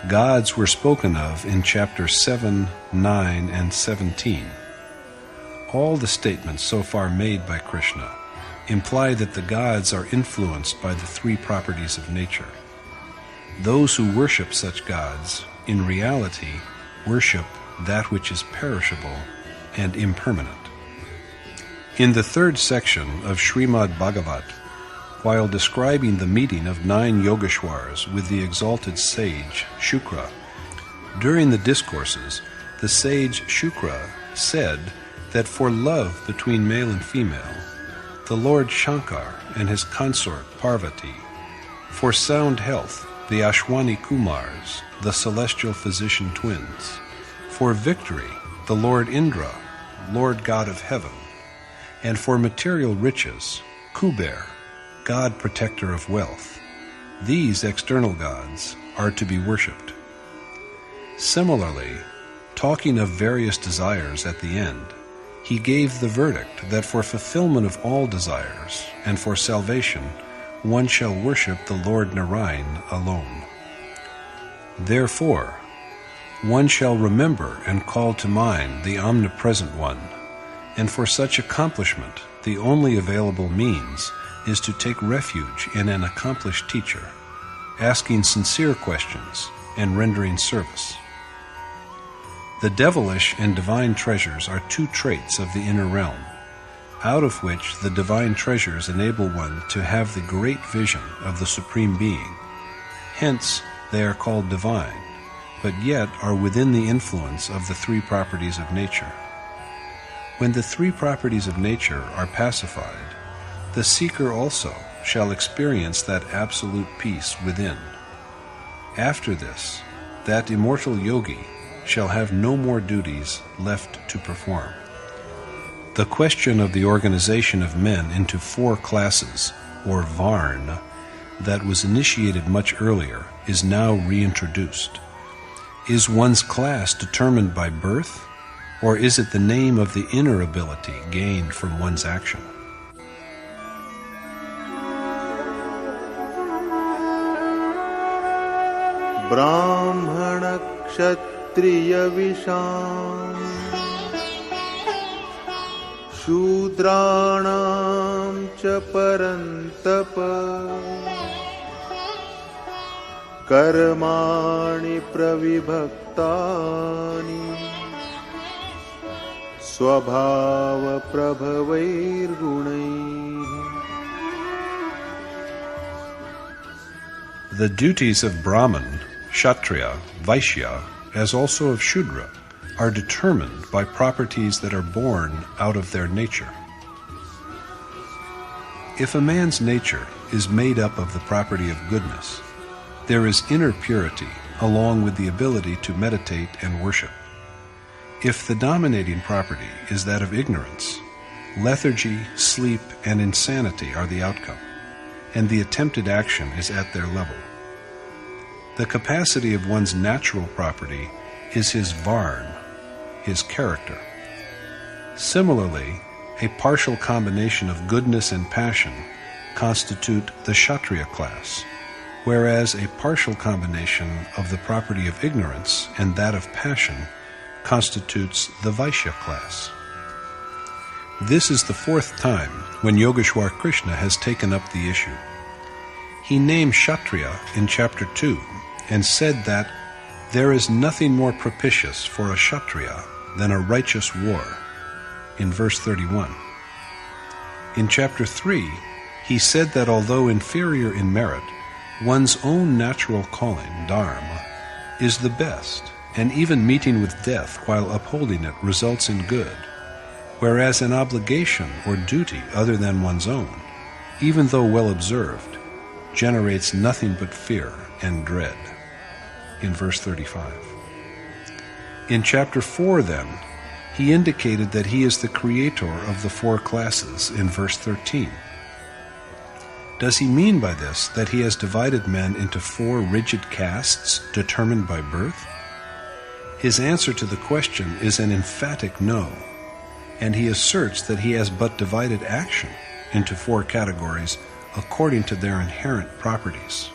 gods were spoken of in chapters 7, 9, and 17. All the statements so far made by Krishna imply that the gods are influenced by the three properties of nature. Those who worship such gods, in reality, worship that which is perishable and impermanent. In the third section of Srimad Bhagavat, while describing the meeting of 9 Yogeshwars with the exalted sage Shukra, during the discourses, the sage Shukra said that for love between male and female, the Lord Shankar and his consort Parvati, for sound health, the Ashwani Kumars, the celestial physician twins, for victory, the Lord Indra, Lord God of heaven, and for material riches, Kuber, God protector of wealth. These external gods are to be worshipped. Similarly, talking of various desires at the end, he gave the verdict that for fulfillment of all desires and for salvation, one shall worship the Lord Narayan alone. Therefore, one shall remember and call to mind the Omnipresent One, and for such accomplishment, the only available means is to take refuge in an accomplished teacher, asking sincere questions and rendering service. The devilish and divine treasures are 2 traits of the inner realm, out of which the divine treasures enable one to have the great vision of the Supreme Being. Hence, they are called divine, but yet are within the influence of the 3 properties of nature. When the 3 properties of nature are pacified, the seeker also shall experience that absolute peace within. After this, that immortal yogi shall have no more duties left to perform. The question of the organization of men into 4 classes, or varna, that was initiated much earlier, is now reintroduced. Is one's class determined by birth, or is it the name of the inner ability gained from one's action? Brahmana kshatriya visham Shudranam cha parantapa Karmani pravibhaktani Swabhava prabhavair gunai. The duties of Brahman, Kshatriya, Vaishya, as also of Shudra, are determined by properties that are born out of their nature. If a man's nature is made up of the property of goodness, there is inner purity along with the ability to meditate and worship. If the dominating property is that of ignorance, lethargy, sleep, and insanity are the outcome, and the attempted action is at their level. The capacity of one's natural property is his varna, his character. Similarly, a partial combination of goodness and passion constitute the Kshatriya class, whereas a partial combination of the property of ignorance and that of passion constitutes the Vaishya class. This is the 4th time when Yogeshwar Krishna has taken up the issue. He named Kshatriya in chapter 2 and said that there is nothing more propitious for a Kshatriya than a righteous war, in verse 31. In chapter 3, he said that although inferior in merit, one's own natural calling, Dharma, is the best, and even meeting with death while upholding it results in good, whereas an obligation or duty other than one's own, even though well observed, generates nothing but fear and dread, in verse 35. In chapter 4, then, he indicated that he is the creator of the 4 classes, in verse 13. Does he mean by this that he has divided men into 4 rigid castes determined by birth? His answer to the question is an emphatic no, and he asserts that he has but divided action into 4 categories according to their inherent properties.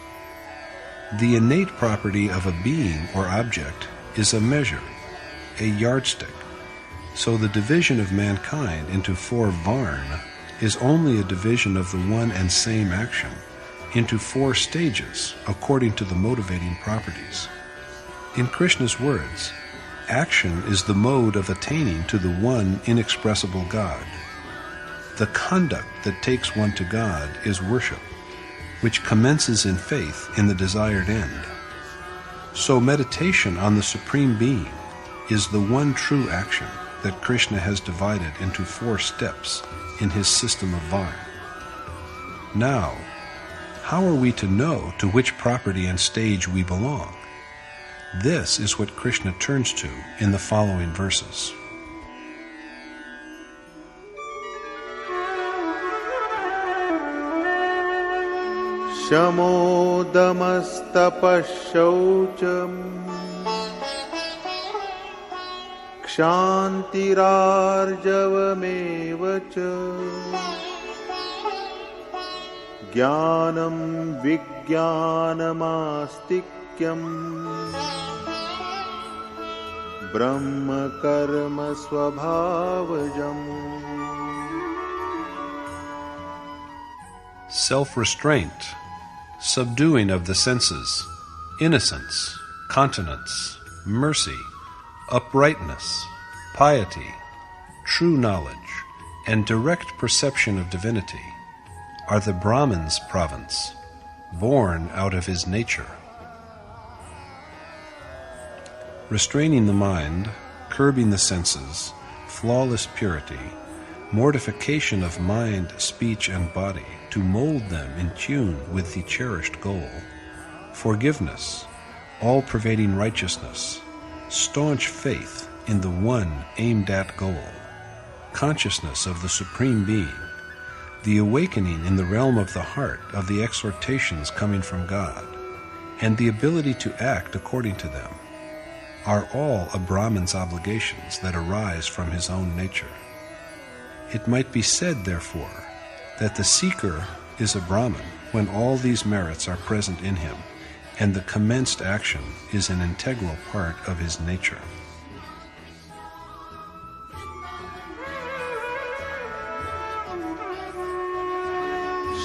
The innate property of a being or object is a measure, a yardstick, so the division of mankind into 4 varna is only a division of the one and same action into 4 stages according to the motivating properties. In Krishna's words, action is the mode of attaining to the one inexpressible God. The conduct that takes one to God is worship, which commences in faith in the desired end. So meditation on the Supreme Being is the one true action that Krishna has divided into 4 steps in his system of Varn. Now, how are we to know to which property and stage we belong? This is what Krishna turns to in the following verses. Shamodamastapashaucham kshantirarjavamevacha jnanam vijnanamastikkyam brahma karma swabhavajam. Self-restraint, subduing of the senses, innocence, continence, mercy, uprightness, piety, true knowledge, and direct perception of divinity are the Brahman's province, born out of his nature. Restraining the mind, curbing the senses, flawless purity, mortification of mind, speech, and body to mold them in tune with the cherished goal, forgiveness, all-pervading righteousness, staunch faith in the one aimed at goal, consciousness of the Supreme Being, the awakening in the realm of the heart of the exhortations coming from God, and the ability to act according to them, are all a Brahman's obligations that arise from his own nature. It might be said, therefore, that the seeker is a Brahman when all these merits are present in him, and the commenced action is an integral part of his nature.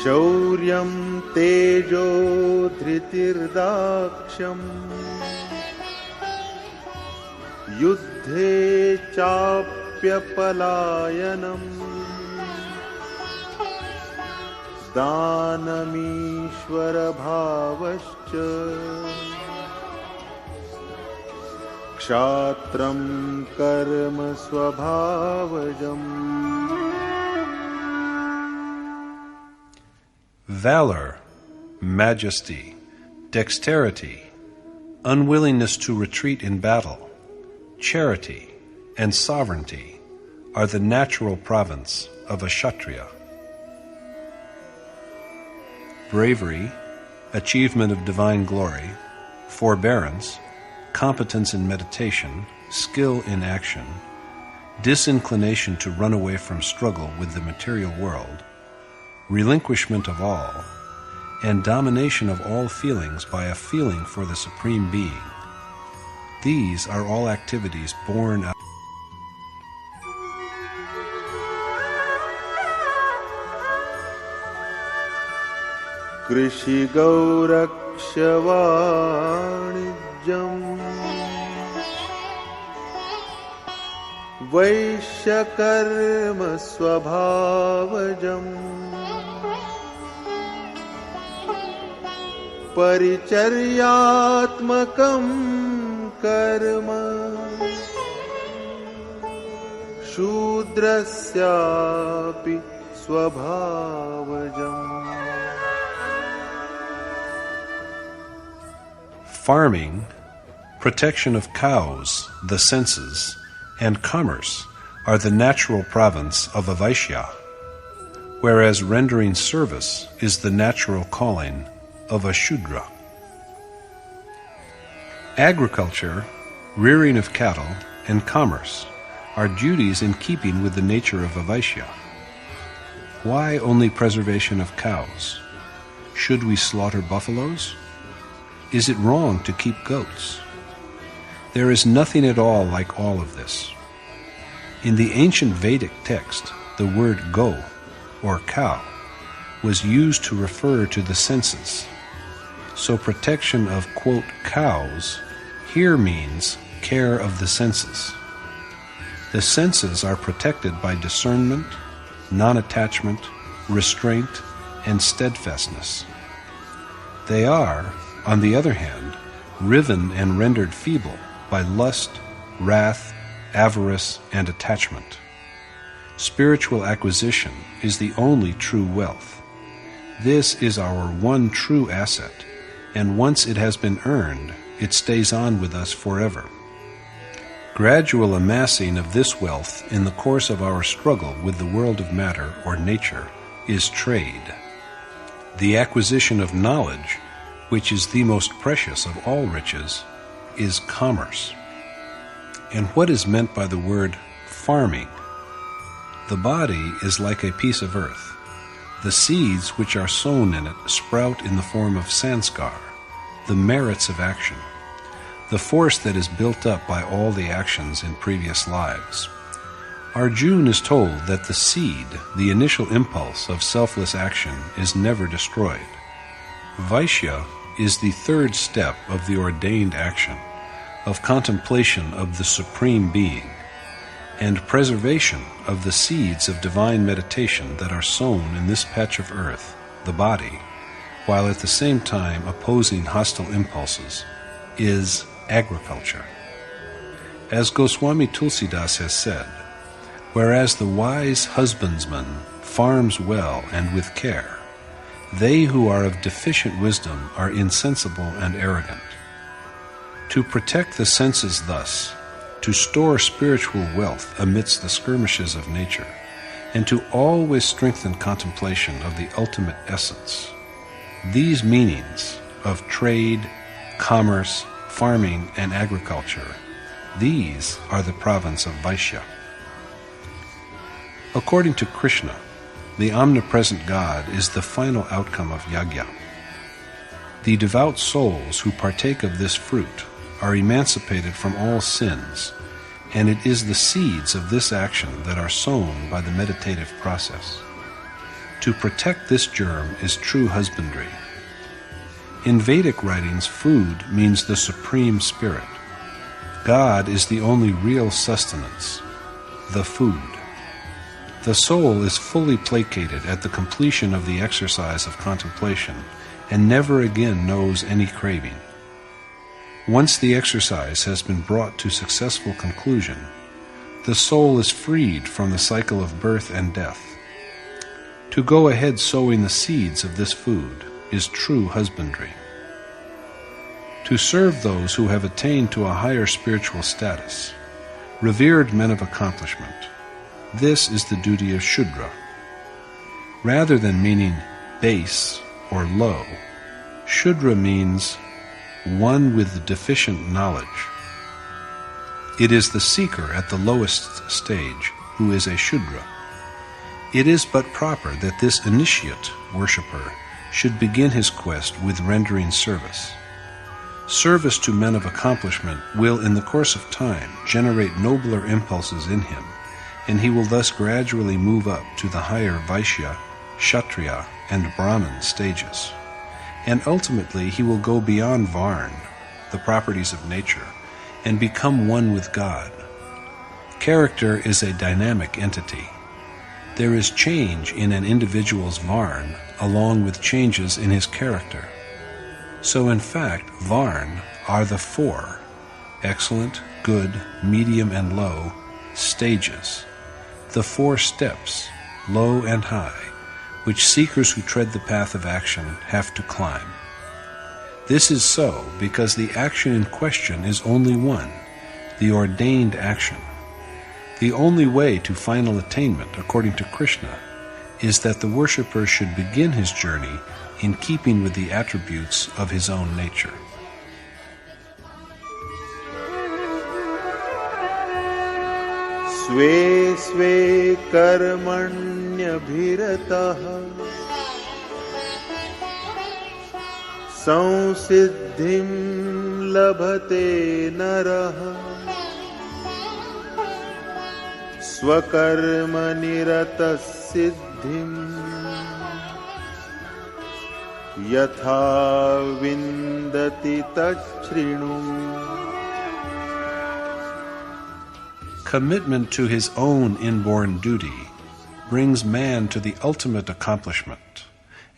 Shauryam tejo dhritirdaaksham yuddhe chapyapalayanam danamishvara bhavascha kshatram karma swabhavajam. Valor, majesty, dexterity, unwillingness to retreat in battle, charity, and sovereignty are the natural province of a Kshatriya. Bravery, achievement of divine glory, forbearance, competence in meditation, skill in action, disinclination to run away from struggle with the material world, relinquishment of all, and domination of all feelings by a feeling for the Supreme Being. These are all activities born out. Krishi gaurakshavanijam vaishyakarma swabhavajam paricharyatmakam karma shudrasyapi swabhavajam. Farming, protection of cows, the senses, and commerce are the natural province of a Vaishya, whereas rendering service is the natural calling of a Shudra. Agriculture, rearing of cattle, and commerce are duties in keeping with the nature of a Vaishya. Why only preservation of cows? Should we slaughter buffaloes? Is it wrong to keep goats? There is nothing at all like all of this. In the ancient Vedic text, the word go or cow, was used to refer to the senses. So protection of, quote, cows here means care of the senses. The senses are protected by discernment, non-attachment, restraint, and steadfastness. They are, on the other hand, riven and rendered feeble by lust, wrath, avarice, and attachment. Spiritual acquisition is the only true wealth. This is our one true asset, and once it has been earned, it stays on with us forever. Gradual amassing of this wealth in the course of our struggle with the world of matter or nature is trade. The acquisition of knowledge, which is the most precious of all riches, is commerce. And what is meant by the word farming? The body is like a piece of earth. The seeds which are sown in it sprout in the form of sanskar, the merits of action, the force that is built up by all the actions in previous lives. Arjuna is told that the seed, the initial impulse of selfless action, is never destroyed. Vaishya is the third step of the ordained action, of contemplation of the Supreme Being, and preservation of the seeds of divine meditation that are sown in this patch of earth, the body, while at the same time opposing hostile impulses, is agriculture. As Goswami Tulsidas has said, whereas the wise husbandman farms well and with care, they who are of deficient wisdom are insensible and arrogant. To protect the senses thus, to store spiritual wealth amidst the skirmishes of nature, and to always strengthen contemplation of the ultimate essence, these meanings of trade, commerce, farming, and agriculture, these are the province of Vaishya. According to Krishna, the omnipresent God is the final outcome of yajna. The devout souls who partake of this fruit are emancipated from all sins, and it is the seeds of this action that are sown by the meditative process. To protect this germ is true husbandry. In Vedic writings, food means the supreme spirit. God is the only real sustenance, the food. The soul is fully placated at the completion of the exercise of contemplation and never again knows any craving. Once the exercise has been brought to successful conclusion, the soul is freed from the cycle of birth and death. To go ahead sowing the seeds of this food is true husbandry. To serve those who have attained to a higher spiritual status, revered men of accomplishment, this is the duty of Shudra. Rather than meaning base or low, Shudra means one with deficient knowledge. It is the seeker at the lowest stage who is a Shudra. It is but proper that this initiate worshipper should begin his quest with rendering service. Service to men of accomplishment will in the course of time generate nobler impulses in him, and he will thus gradually move up to the higher Vaishya, Kshatriya, and Brahmin stages. And ultimately he will go beyond Varn, the properties of nature, and become one with God. Character is a dynamic entity. There is change in an individual's Varn along with changes in his character. So in fact, Varn are the four, excellent, good, medium, and low, stages, the four steps, low and high, which seekers who tread the path of action have to climb. This is so because the action in question is only one, the ordained action. The only way to final attainment, according to Krishna, is that the worshipper should begin his journey in keeping with the attributes of his own nature. स्वे स्वे कर्मण्यभिरतः संसिद्धिं लभते नरः स्वकर्मनिरतः सिद्धिं यथा विन्दति तच्छृणु. Commitment to his own inborn duty brings man to the ultimate accomplishment,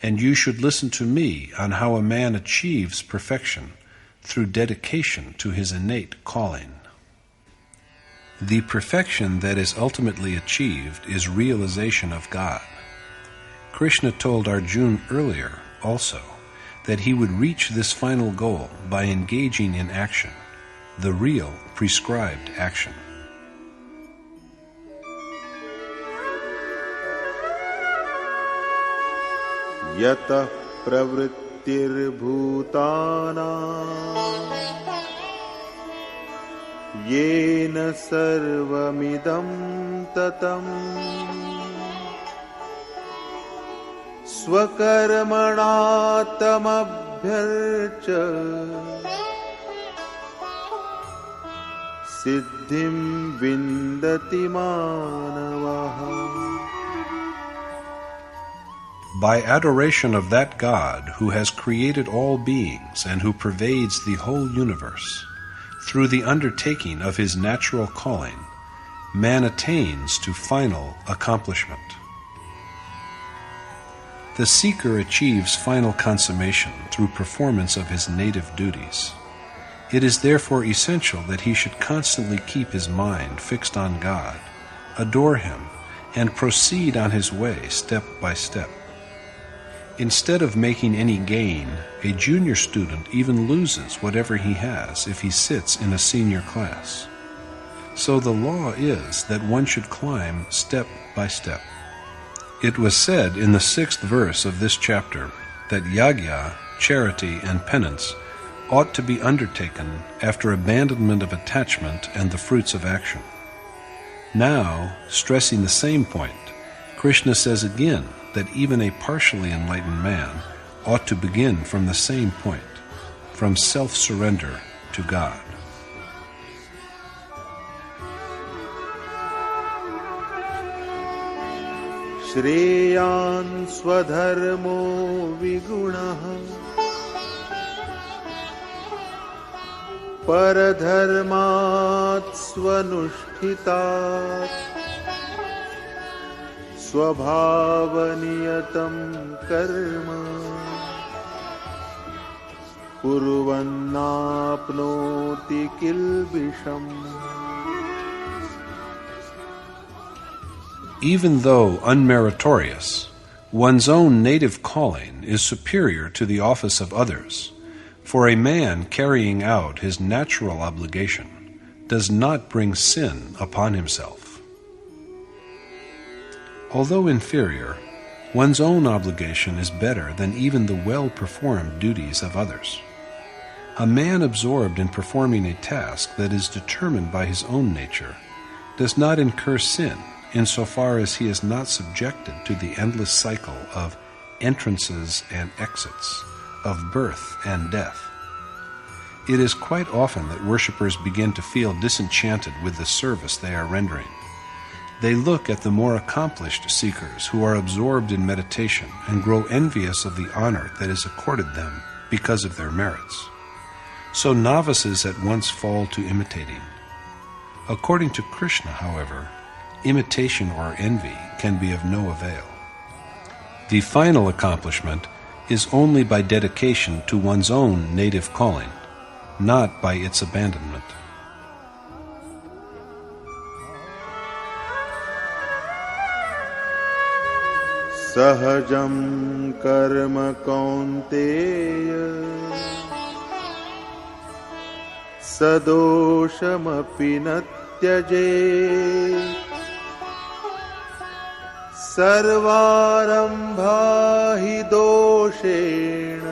and you should listen to me on how a man achieves perfection through dedication to his innate calling. The perfection that is ultimately achieved is realization of God. Krishna told Arjuna earlier also that he would reach this final goal by engaging in action, the real prescribed action. यतः प्रवृत्तिर्भूतानां येन सर्वमिदं ततं स्वकर्मणा तमभ्यर्च्य सिद्धिं विन्दति मानवः. By adoration of that God who has created all beings and who pervades the whole universe, through the undertaking of his natural calling, man attains to final accomplishment. The seeker achieves final consummation through performance of his native duties. It is therefore essential that he should constantly keep his mind fixed on God, adore him, and proceed on his way step by step. Instead of making any gain, a junior student even loses whatever he has if he sits in a senior class. So the law is that one should climb step by step. It was said in the 6th verse of this chapter that yagya, charity, and penance ought to be undertaken after abandonment of attachment and the fruits of action. Now, stressing the same point, Krishna says again that even a partially enlightened man ought to begin from the same point, from self-surrender to God. श्रेयान् स्वधर्मो विगुणः परधर्मात् स्वनुष्ठितात् स्वभावनियतं कर्म कुर्वन्नाप्नोति किल्बिषम्. Even though unmeritorious, one's own native calling is superior to the office of others, for a man carrying out his natural obligation does not bring sin upon himself. Although inferior, one's own obligation is better than even the well-performed duties of others. A man absorbed in performing a task that is determined by his own nature does not incur sin insofar as he is not subjected to the endless cycle of entrances and exits, of birth and death. It is quite often that worshippers begin to feel disenchanted with the service they are rendering. They look at the more accomplished seekers who are absorbed in meditation and grow envious of the honor that is accorded them because of their merits. So novices at once fall to imitating. According to Krishna, however, imitation or envy can be of no avail. The final accomplishment is only by dedication to one's own native calling, not by its abandonment. सहजं कर्म कौन्तेय सदोषमपि न त्यजेत् सर्वारम्भा हि दोषेण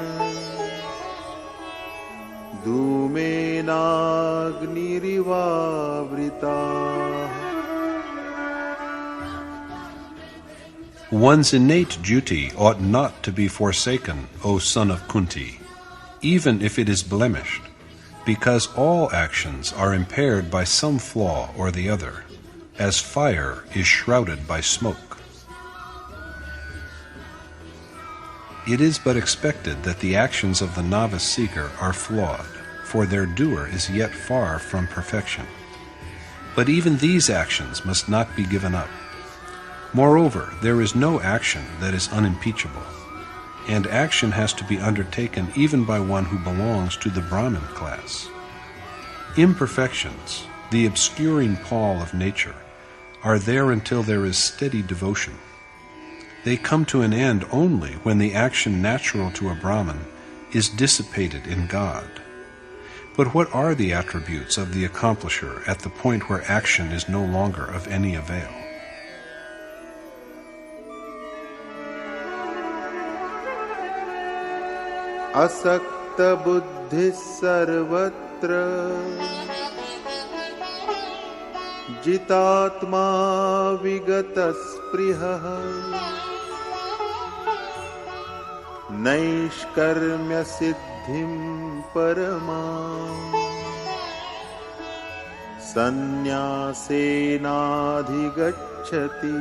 धूमेनाग्निरिवावृताः. One's innate duty ought not to be forsaken, O son of Kunti, even if it is blemished, because all actions are impaired by some flaw or the other, as fire is shrouded by smoke. It is but expected that the actions of the novice seeker are flawed, for their doer is yet far from perfection. But even these actions must not be given up. Moreover, there is no action that is unimpeachable, and action has to be undertaken even by one who belongs to the Brahmin class. Imperfections, the obscuring pall of nature, are there until there is steady devotion. They come to an end only when the action natural to a Brahmin is dissipated in God. But what are the attributes of the accomplisher at the point where action is no longer of any avail? asakta buddhis sarvatra jitatma vigatasprihah naishkarmya siddhim paramam sannyasenadhigacchati.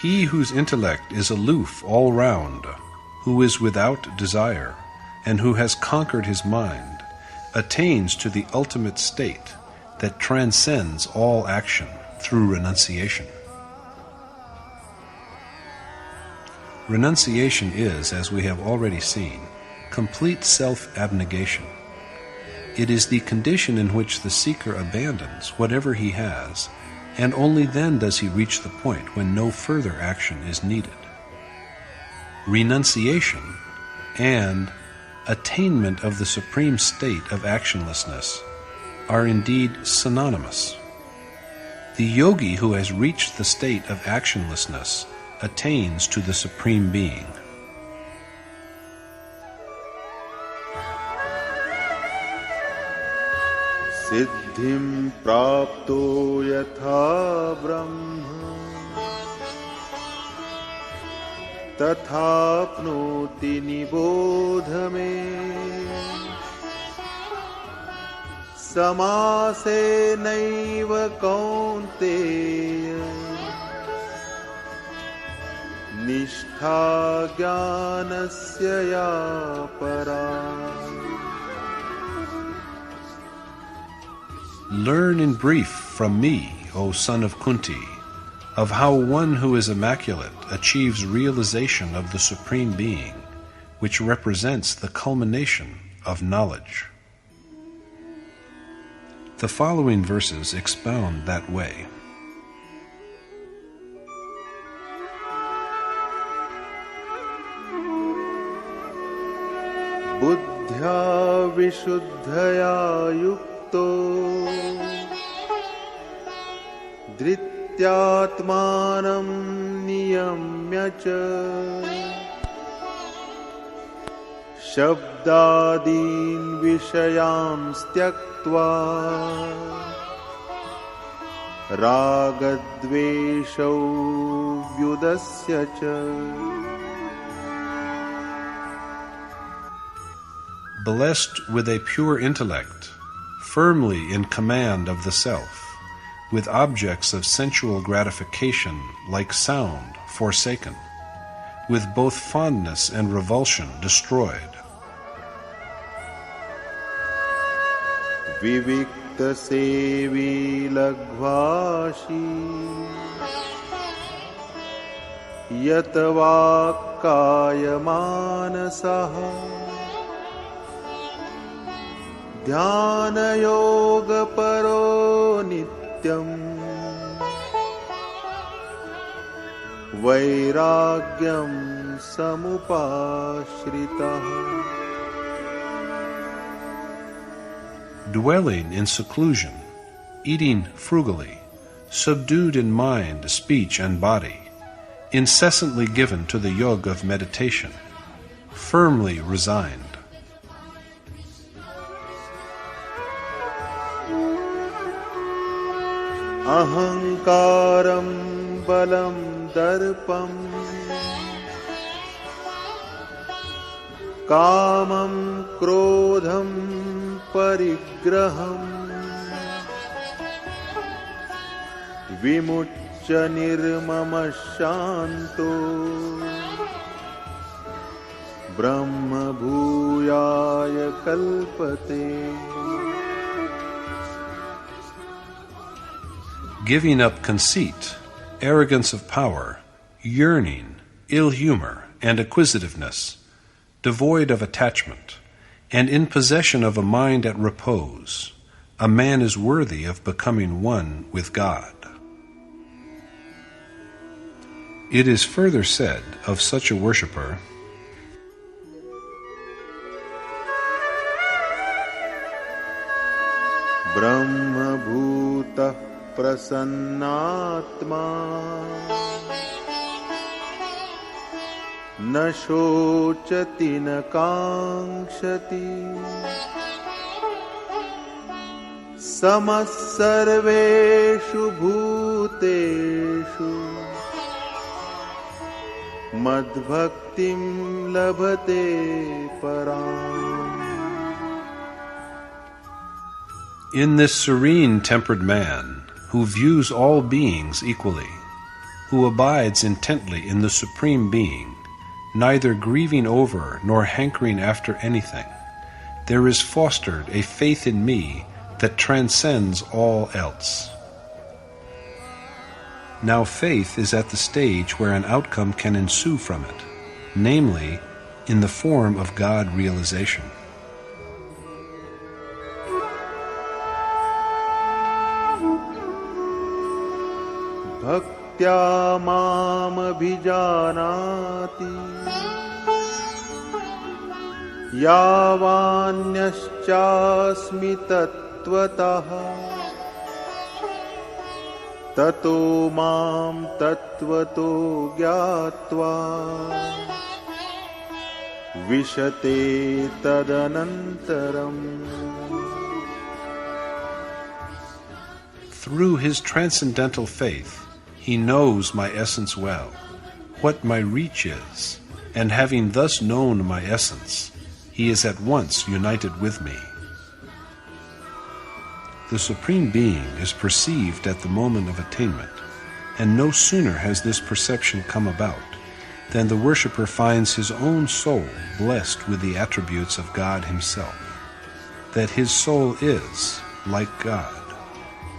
He whose intellect is aloof all round, who is without desire, and who has conquered his mind, attains to the ultimate state that transcends all action through renunciation. Renunciation is, as we have already seen, complete self-abnegation. It is the condition in which the seeker abandons whatever he has, and only then does he reach the point when no further action is needed. Renunciation and attainment of the supreme state of actionlessness are indeed synonymous. The yogi who has reached the state of actionlessness attains to the Supreme Being. siddhim prapto yatha brahma tathapnoti nibodha me samase naiva kaunteya nishtha jnanasya ya para. Learn in brief from me, O son of Kunti, of how one who is immaculate achieves realization of the Supreme Being, which represents the culmination of knowledge. The following verses expound that way. Buddhya vishuddhaya yukto dhrityatmanam niyamya cha shabdadin vishayams tyaktva ragadveshau vyudasya cha. Blessed with a pure intellect, firmly in command of the self, with objects of sensual gratification like sound forsaken, with both fondness and revulsion destroyed. Vivikta sevi lagvashi yatavakaya manasaha dhyana yoga paro nityam vairagyam samupashritah. Dwelling in seclusion, eating frugally, subdued in mind, speech, and body, incessantly given to the yoga of meditation, firmly resigned. Ahankaram balam darpam kamam krodham parigraham विमुच्य निर्ममः शान्तो ब्रह्म भूयाय कल्पते. Giving up conceit, arrogance of power, yearning, ill humor, and acquisitiveness, devoid of attachment, and in possession of a mind at repose, a man is worthy of becoming one with God. It is further said of such a worshipper, Brahma bhuta prasannatma न शोचति न कांक्षति समः सर्वेषु भूतेषु मद्भक्तिं लभते पराम्. In this serene tempered man, who views all beings equally, who abides intently in the Supreme Being, neither grieving over nor hankering after anything, there is fostered a faith in me that transcends all else. Now faith is at the stage where an outcome can ensue from it, namely, in the form of God realization. Bhaktya mam abhijanati yavanyascha,smi tattvataha tato mam tattvato gyatva vishate tadanantaram. Through his transcendental faith, he knows my essence well, what my reach is, and having thus known my essence, he is at once united with me. The Supreme Being is perceived at the moment of attainment, and no sooner has this perception come about than the worshipper finds his own soul blessed with the attributes of God himself, that his soul is, like God,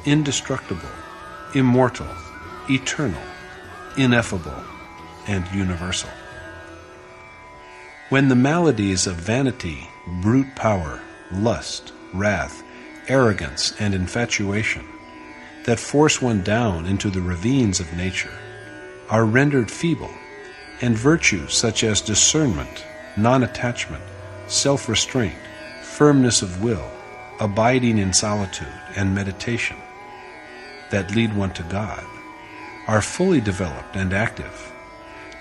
indestructible, immortal, eternal, ineffable, and universal. When the maladies of vanity, brute power, lust, wrath, arrogance, and infatuation that force one down into the ravines of nature are rendered feeble, and virtues such as discernment, non-attachment, self-restraint, firmness of will, abiding in solitude, and meditation that lead one to God are fully developed and active,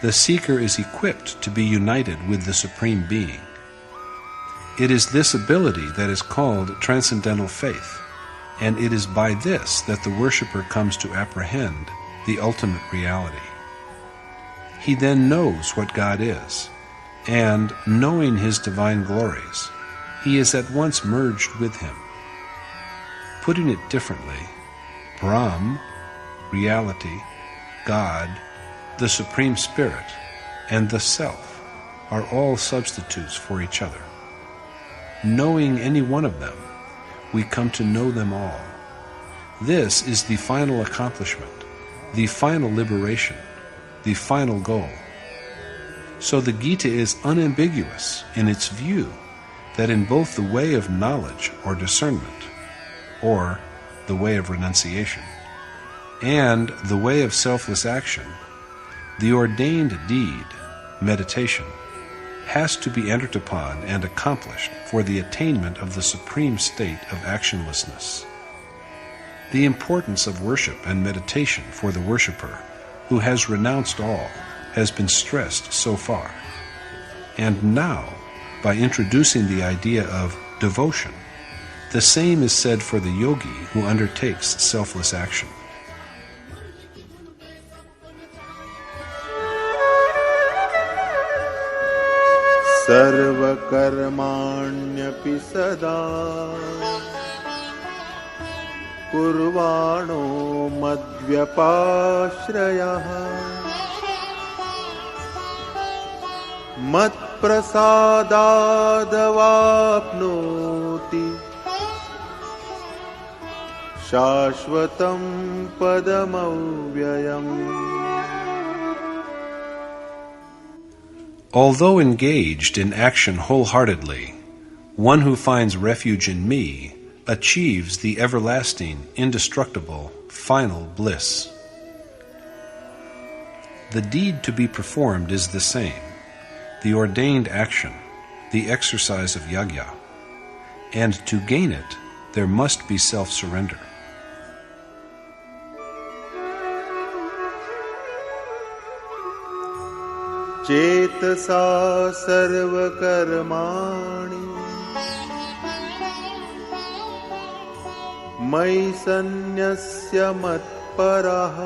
the seeker is equipped to be united with the Supreme Being. It is this ability that is called transcendental faith, and it is by this that the worshipper comes to apprehend the ultimate reality. He then knows what God is, and, knowing his divine glories, he is at once merged with him. Putting it differently, Brahm, reality, God, the Supreme Spirit, and the Self are all substitutes for each other. Knowing any one of them, we come to know them all. This is the final accomplishment, the final liberation, the final goal. So the Gita is unambiguous in its view that in both the way of knowledge or discernment, or the way of renunciation, and the way of selfless action, the ordained deed, meditation, has to be entered upon and accomplished for the attainment of the supreme state of actionlessness. The importance of worship and meditation for the worshipper who has renounced all has been stressed so far. And now, by introducing the idea of devotion, the same is said for the yogi who undertakes selfless action. सर्वकर्माण्यपि सदा कुर्वाणो मद्व्यपाश्रयः मत्प्रसादादवाप्नोति शाश्वतं पदमव्ययम्. Although engaged in action wholeheartedly, one who finds refuge in me achieves the everlasting, indestructible, final bliss. The deed to be performed is the same, the ordained action, the exercise of yajna, and to gain it, there must be self-surrender. चेतसा सर्वकर्माणि मयि सन्न्यस्य मत्परः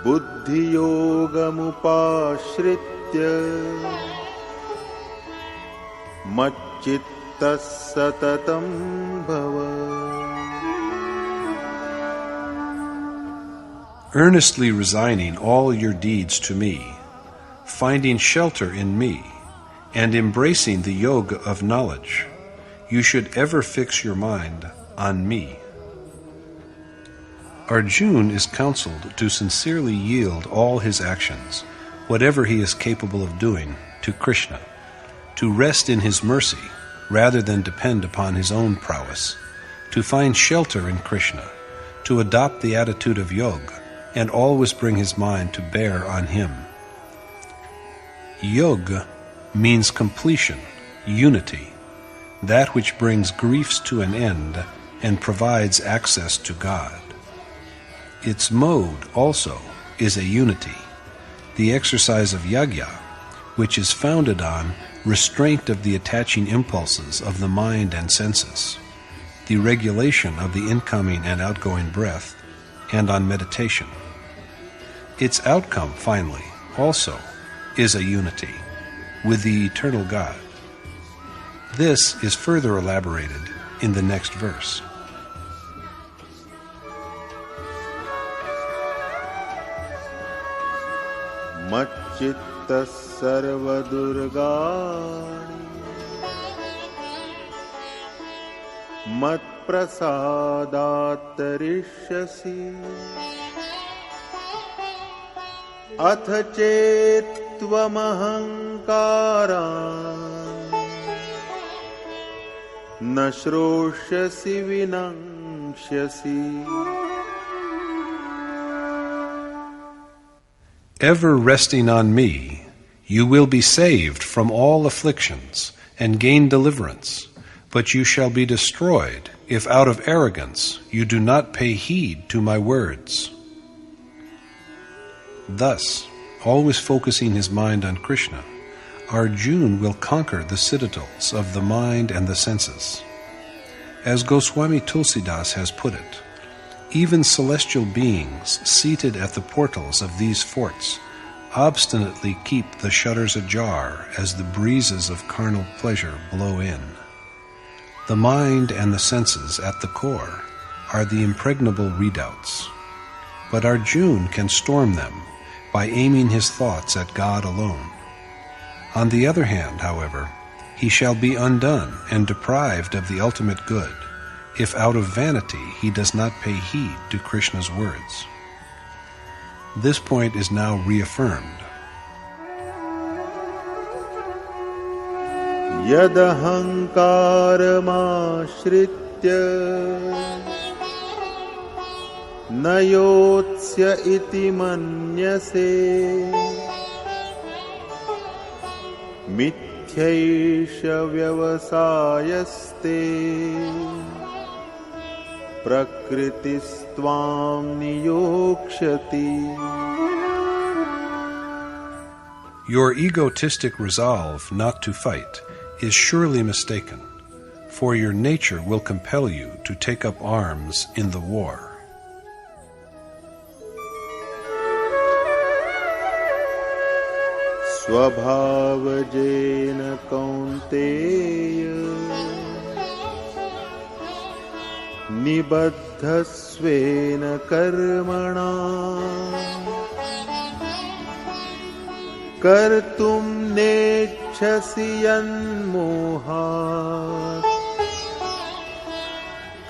बुद्धियोगमुपाश्रित्य मच्चित्तः सततं भव. Earnestly resigning all your deeds to me, finding shelter in me, and embracing the yoga of knowledge, you should ever fix your mind on me. Arjuna is counseled to sincerely yield all his actions, whatever he is capable of doing, to Krishna, to rest in his mercy rather than depend upon his own prowess, to find shelter in Krishna, to adopt the attitude of yoga, and always bring his mind to bear on him. Yoga means completion, unity, that which brings griefs to an end and provides access to God. Its mode also is a unity, the exercise of yajna, which is founded on restraint of the attaching impulses of the mind and senses, the regulation of the incoming and outgoing breath, and on meditation. Its outcome, finally, also is a unity with the eternal God. This is further elaborated in the next verse. मच्चित्तः सर्वदुर्गाणि मत्प्रसादात् तरिष्यसि अथ चेत्त्वमहङ्कारान् न श्रोष्यसि विनङ्क्ष्यसि. Ever resting on me, you will be saved from all afflictions and gain deliverance, but you shall be destroyed if out of arrogance you do not pay heed to my words. Thus, always focusing his mind on Krishna, Arjuna will conquer the citadels of the mind and the senses. As Goswami Tulsidas has put it, even celestial beings seated at the portals of these forts obstinately keep the shutters ajar as the breezes of carnal pleasure blow in. The mind and the senses at the core are the impregnable redoubts, but Arjuna can storm them by aiming his thoughts at God alone. On the other hand, however, he shall be undone and deprived of the ultimate good if out of vanity he does not pay heed to Krishna's words. This point is now reaffirmed. यदहङ्कारमाश्रित्य न योत्स्य इति मन्यसे मिथ्यैष व्यवसायस्ते प्रकृतिस्त्वां नियोक्ष्यति. Your egotistic resolve not to fight is surely mistaken, for your nature will compel you to take up arms in the war. स्वभावजेन कौन्तेय निबद्धस्वेन कर्मणा कर्तुं नेच्छसि यन्मोहात्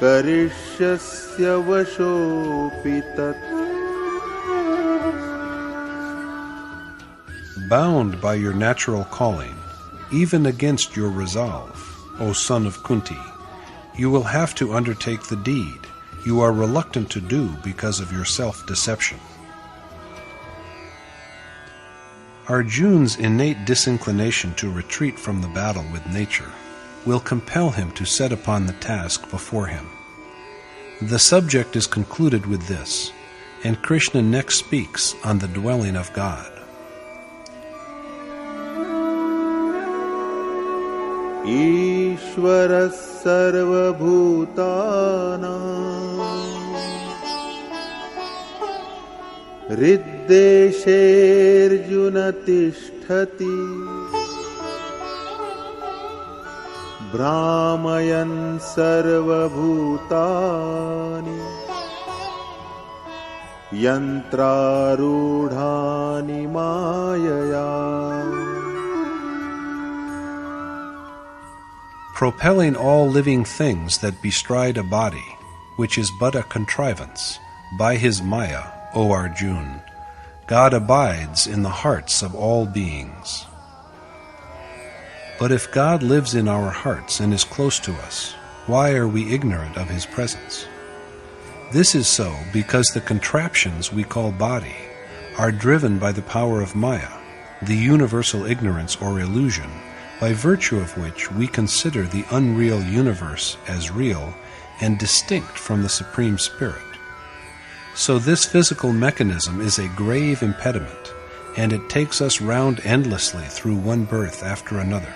करिष्यस्य वशोऽपि तत्. Bound by your natural calling, even against your resolve, O son of Kunti, you will have to undertake the deed you are reluctant to do because of your self-deception. Arjuna's innate disinclination to retreat from the battle with nature will compel him to set upon the task before him. The subject is concluded with this, and Krishna next speaks on the dwelling of God. ईश्वरः सर्वभूतानां हृद्देशेऽर्जुन तिष्ठति भ्रामयन् सर्वभूतानि यन्त्रारूढानि मायया. Propelling all living things that bestride a body, which is but a contrivance, by his Maya, O Arjuna, God abides in the hearts of all beings. But if God lives in our hearts and is close to us, why are we ignorant of his presence? This is so because the contraptions we call body are driven by the power of Maya, the universal ignorance or illusion, by virtue of which we consider the unreal universe as real and distinct from the Supreme Spirit. So this physical mechanism is a grave impediment, and it takes us round endlessly through one birth after another.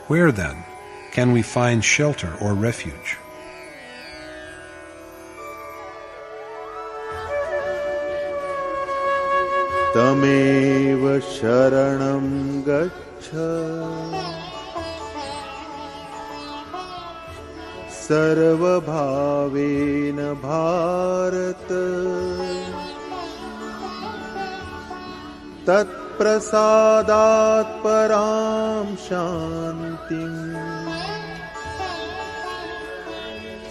Where, then, can we find shelter or refuge? तमेव शरणं गच्छ सर्वभावेन भारत तत्प्रसादात् परां शान्तिम्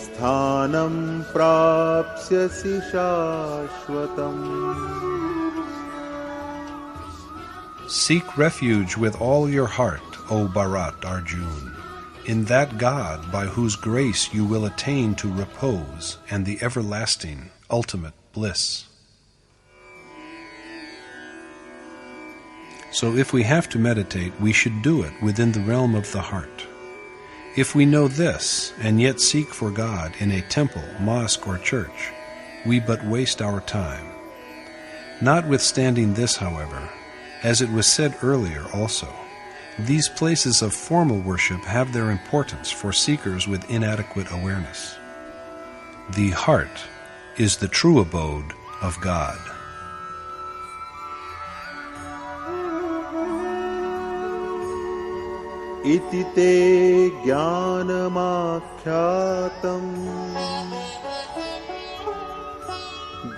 स्थानं प्राप्स्यसि शाश्वतम्. Seek refuge with all your heart, O Bharat Arjuna, in that God by whose grace you will attain to repose and the everlasting, ultimate bliss. So if we have to meditate, we should do it within the realm of the heart. If we know this, and yet seek for God in a temple, mosque, or church, we but waste our time. Notwithstanding this, however, as it was said earlier also, these places of formal worship have their importance for seekers with inadequate awareness. The heart is the true abode of God. इति ते ज्ञानमाख्यातम्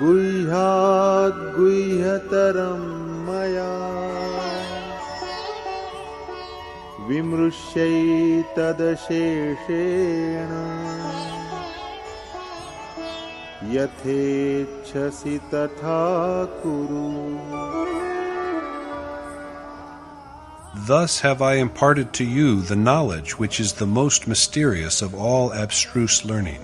गुह्याद् गुह्यतरं मया विमृश्यैतदशेषेण यथेच्छसि तथा कुरु. Thus have I imparted to you the knowledge which is the most mysterious of all abstruse learning.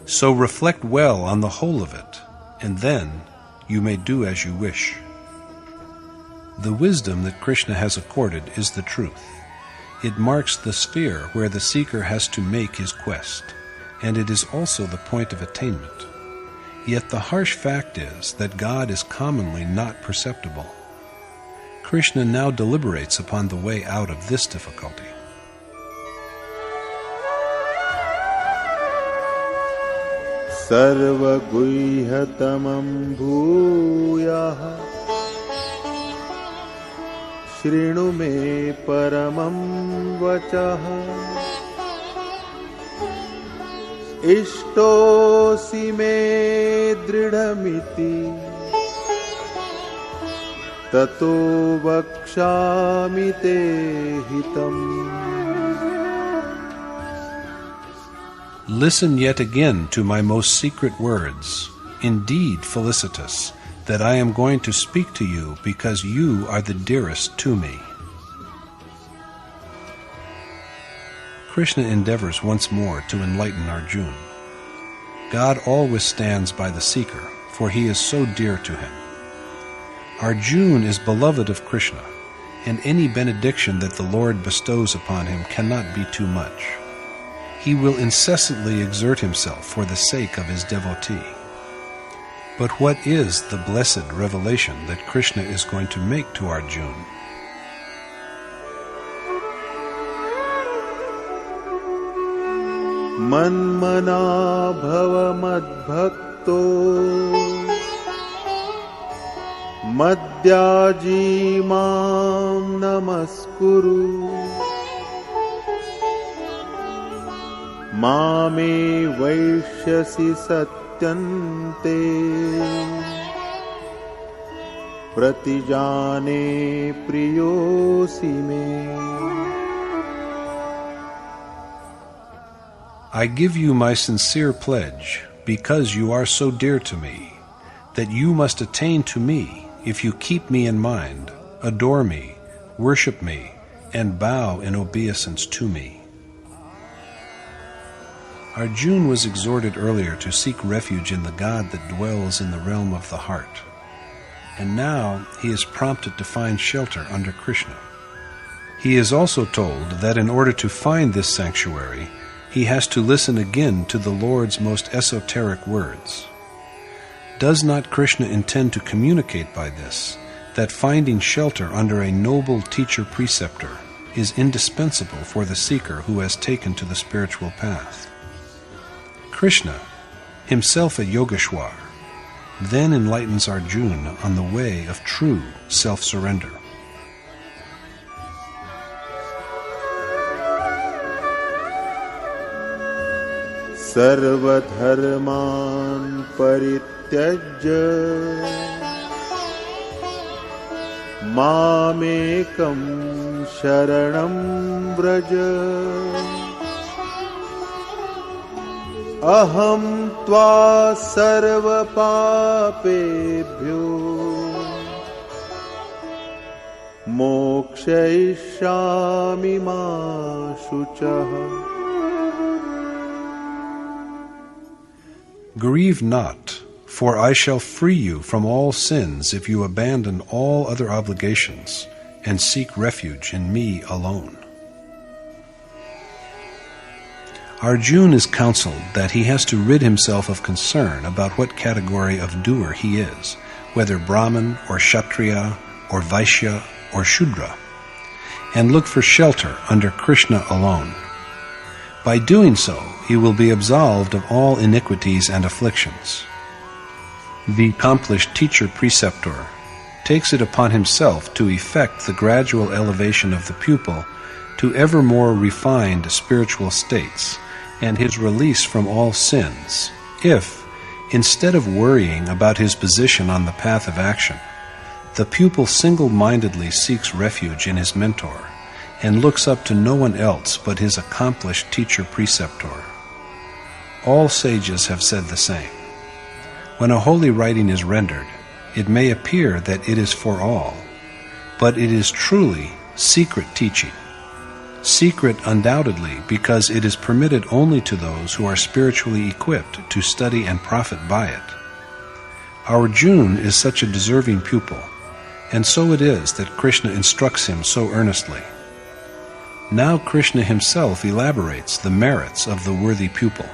So reflect well on the whole of it, and then you may do as you wish. The wisdom that Krishna has accorded is the truth. It marks the sphere where the seeker has to make his quest, and it is also the point of attainment. Yet the harsh fact is that God is commonly not perceptible. Krishna now deliberates upon the way out of this difficulty. सर्वगुह्यतमं भूयः शृणु मे परमं वचः इष्टोऽसि मे दृढमिति ततो वक्ष्यामि ते हितम्. Listen yet again to my most secret words. Indeed, felicitous, that I am going to speak to you because you are the dearest to me. Krishna endeavors once more to enlighten Arjuna. God always stands by the seeker, for he is so dear to him. Arjuna is beloved of Krishna, and any benediction that the Lord bestows upon him cannot be too much. He will incessantly exert himself for the sake of his devotee. But what is the blessed revelation that Krishna is going to make to Arjuna? मन्मना भव मद्भक्तो मद्याजी मां नमस्कुरु मामे वैश्यसि सत्यन्ते प्रतिजाने प्रियोऽसि मे. I give you my sincere pledge, because you are so dear to me, that you must attain to me if you keep me in mind, adore me, worship me, and bow in obeisance to me. Arjuna was exhorted earlier to seek refuge in the God that dwells in the realm of the heart, and now he is prompted to find shelter under Krishna. He is also told that in order to find this sanctuary, he has to listen again to the Lord's most esoteric words. Does not Krishna intend to communicate by this that finding shelter under a noble teacher-preceptor is indispensable for the seeker who has taken to the spiritual path? Krishna, himself a Yogeshwar, then enlightens Arjuna on the way of true self-surrender. सर्वधर्मान् परित्यज्य मामेकं शरणं व्रज अहं त्वा सर्वपापेभ्यो मोक्षयिष्यामि मा शुचः. Grieve not, for I shall free you from all sins if you abandon all other obligations and seek refuge in me alone. Arjuna is counseled that he has to rid himself of concern about what category of doer he is, whether Brahmin or Kshatriya or Vaishya or Shudra, and look for shelter under Krishna alone. By doing so, he will be absolved of all iniquities and afflictions. The accomplished teacher-preceptor takes it upon himself to effect the gradual elevation of the pupil to ever more refined spiritual states and his release from all sins, if, instead of worrying about his position on the path of action, the pupil single-mindedly seeks refuge in his mentor and looks up to no one else but his accomplished teacher-preceptor. All sages have said the same. When a holy writing is rendered, it may appear that it is for all, but it is truly secret teaching. Secret undoubtedly because it is permitted only to those who are spiritually equipped to study and profit by it. Arjuna is such a deserving pupil, and so it is that Krishna instructs him so earnestly. Now Krishna himself elaborates the merits of the worthy pupil.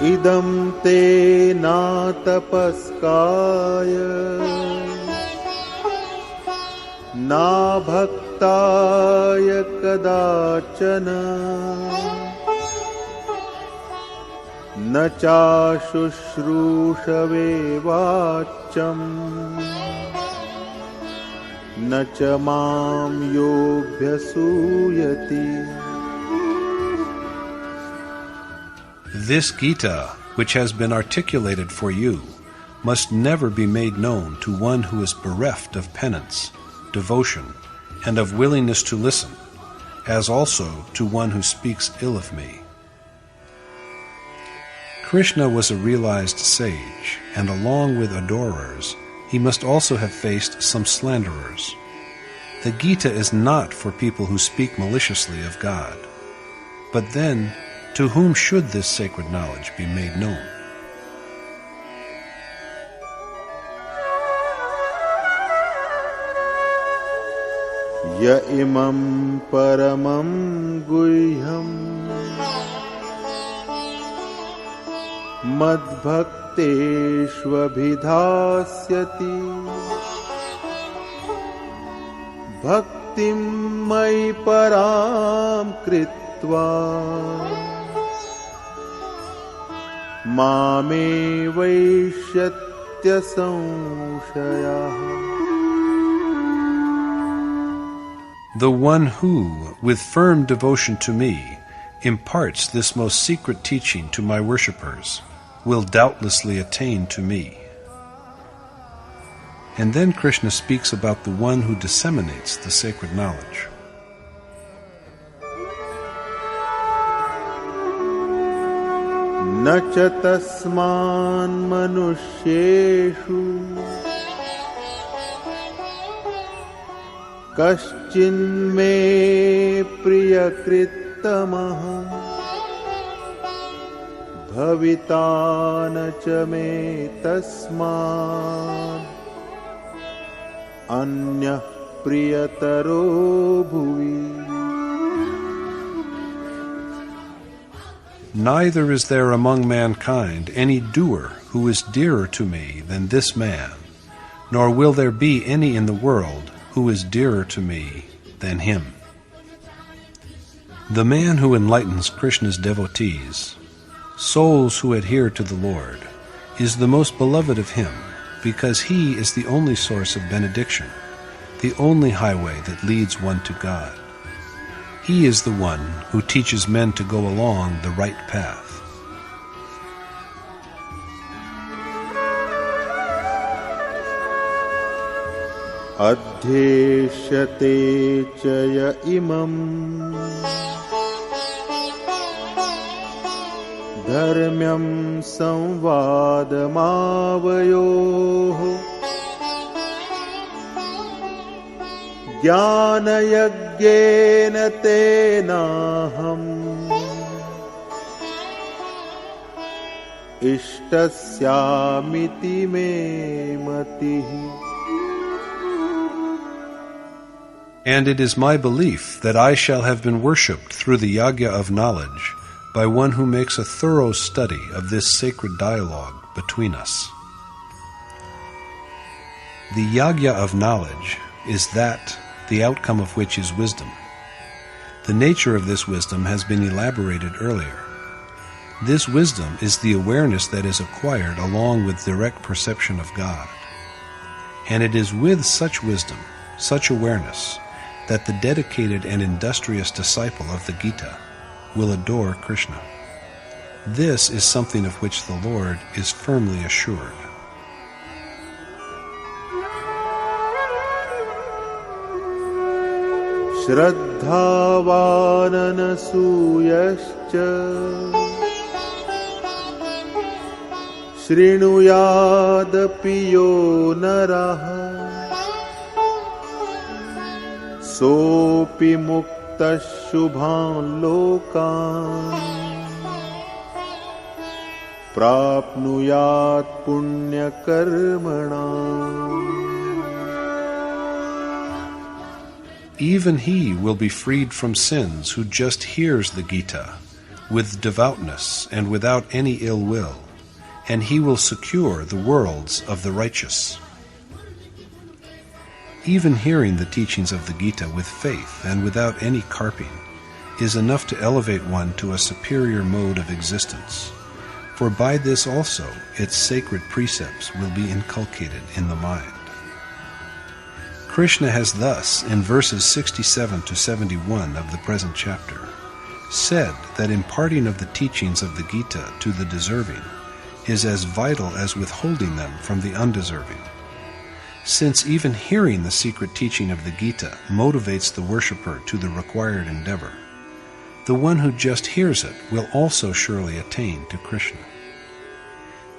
Idam te na tapaskaya na bhaktaya kadachana na cha shushrushave vacham न च मां योऽभ्यसूयति. This Gita, which has been articulated for you, must never be made known to one who is bereft of penance, devotion, and of willingness to listen, as also to one who speaks ill of me. Krishna was a realized sage, and along with adorers, he must also have faced some slanderers. The Gita is not for people who speak maliciously of God. But then, to whom should this sacred knowledge be made known? Ya imam paramam guhyam madbhakteshvabhidhasyati bhaktim mai param kritva mame vaishyatya samshayah. The one who, with firm devotion to me, imparts this most secret teaching to my worshippers, will doubtlessly attain to me. And then Krishna speaks about the one who disseminates the sacred knowledge. Na cha tasman manusyeshu kaschin me priyakrittamah bhavitana cha me tasman anyah priyataro bhuvi. Neither is there among mankind any doer who is dearer to me than this man, nor will there be any in the world who is dearer to me than him. The man who enlightens Krishna's devotees, souls who adhere to the Lord, is the most beloved of him, because he is the only source of benediction, the only highway that leads one to God. He is the one who teaches men to go along the right path. Adhyeshyate chaya imam dharmyam samvadamavayoh jnana yagyena tenaham ishtasyamiti me matihi. And it is my belief that I shall have been worshipped through the yagya of knowledge by one who makes a thorough study of this sacred dialogue between us. The yagya of knowledge is that the outcome of which is wisdom. The nature of this wisdom has been elaborated earlier. This wisdom is the awareness that is acquired along with direct perception of God. And it is with such wisdom, such awareness, that the dedicated and industrious disciple of the Gita will adore Krishna. This is something of which the Lord is firmly assured. Shraddhavananasuyascha Srinuyadapi yo naraha Sopi mukta shubhan lokan Prapnuyat punya karmanam. Even he will be freed from sins who just hears the Gita with devoutness and without any ill will, and he will secure the worlds of the righteous. Even hearing the teachings of the Gita with faith and without any carping is enough to elevate one to a superior mode of existence, for by this also its sacred precepts will be inculcated in the mind. Krishna has thus, in verses 67 to 71 of the present chapter, said that imparting of the teachings of the Gita to the deserving is as vital as withholding them from the undeserving. Since even hearing the secret teaching of the Gita motivates the worshipper to the required endeavor, the one who just hears it will also surely attain to Krishna.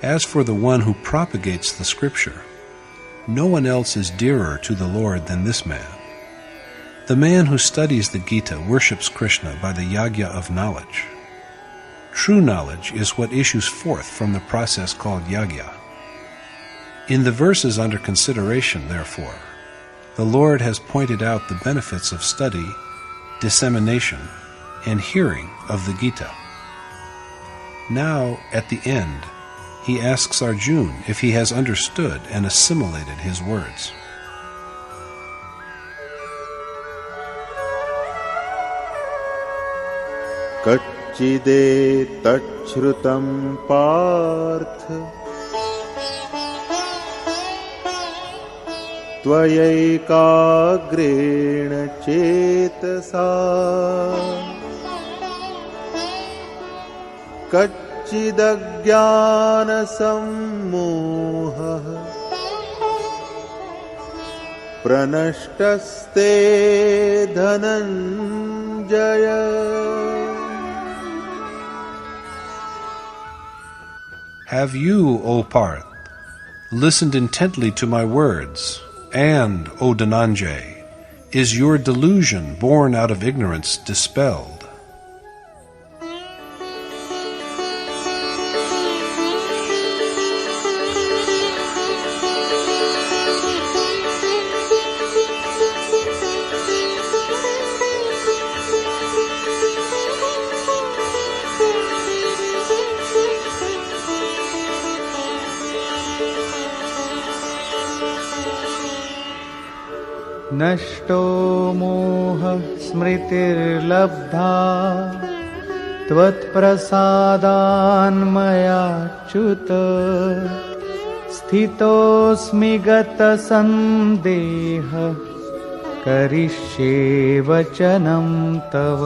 As for the one who propagates the scripture, no one else is dearer to the Lord than this man. The man who studies the Gita worships Krishna by the yagya of knowledge. True knowledge is what issues forth from the process called yagya. In the verses under consideration, therefore, the Lord has pointed out the benefits of study, dissemination, and hearing of the Gita. Now, at the end, he asks Arjuna if he has understood and assimilated his words. Kachide tachrutam partha tvayaiकाग्रेण चेतसा कच्चिदज्ञानसम्मोहः प्रणष्टस्ते Dhananjay. Have you, O Parth, listened intently to my words, and, O Dhananjay, is your delusion born out of ignorance dispelled? नष्टो मोह स्मृतिर्लब्धा त्वत्प्रसादान्मयाच्युत स्थितोऽस्मि गतसन्देह करिष्ये वचनं तव.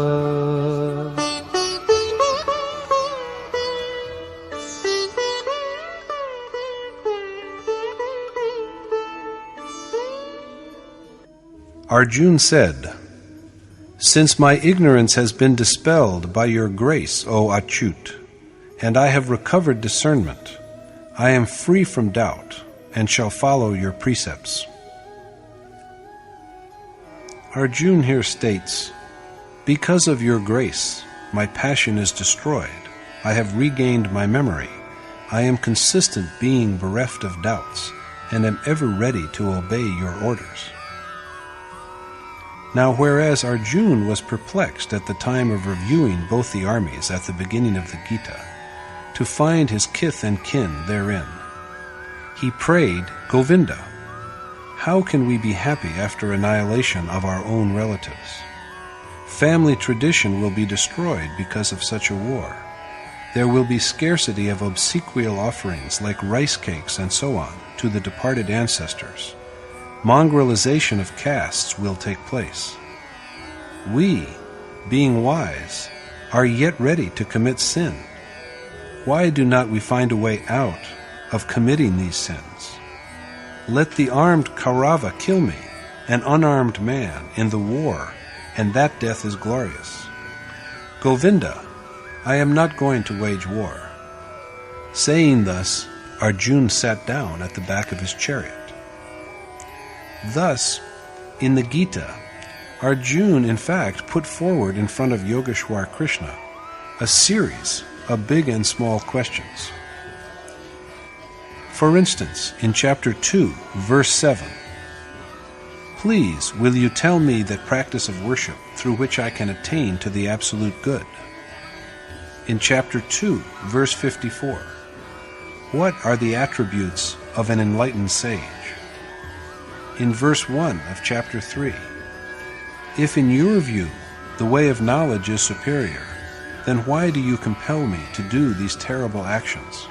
Arjuna said, "Since my ignorance has been dispelled by your grace, O Achyut, and I have recovered discernment, I am free from doubt and shall follow your precepts." Arjuna here states, "Because of your grace, my passion is destroyed. I have regained my memory. I am consistent being bereft of doubts, and am ever ready to obey your orders." Now, whereas Arjuna was perplexed at the time of reviewing both the armies at the beginning of the Gita, to find his kith and kin therein, he prayed, "Govinda, how can we be happy after annihilation of our own relatives? Family tradition will be destroyed because of such a war. There will be scarcity of obsequial offerings like rice cakes and so on to the departed ancestors. Mongrelization of castes will take place. We, being wise, are yet ready to commit sin. Why do not we find a way out of committing these sins? Let the armed Kaurava kill me, an unarmed man, in the war, and that death is glorious. Govinda, I am not going to wage war." Saying thus, Arjuna sat down at the back of his chariot. Thus, in the Gita, Arjuna in fact put forward in front of Yogeshwar Krishna a series of big and small questions. For instance, in chapter 2, verse 7, "Please, will you tell me the practice of worship through which I can attain to the absolute good?" In chapter 2, verse 54, "What are the attributes of an enlightened sage?" In verse 1 of chapter 3, "If in your view the way of knowledge is superior, then why do you compel me to do these terrible actions?"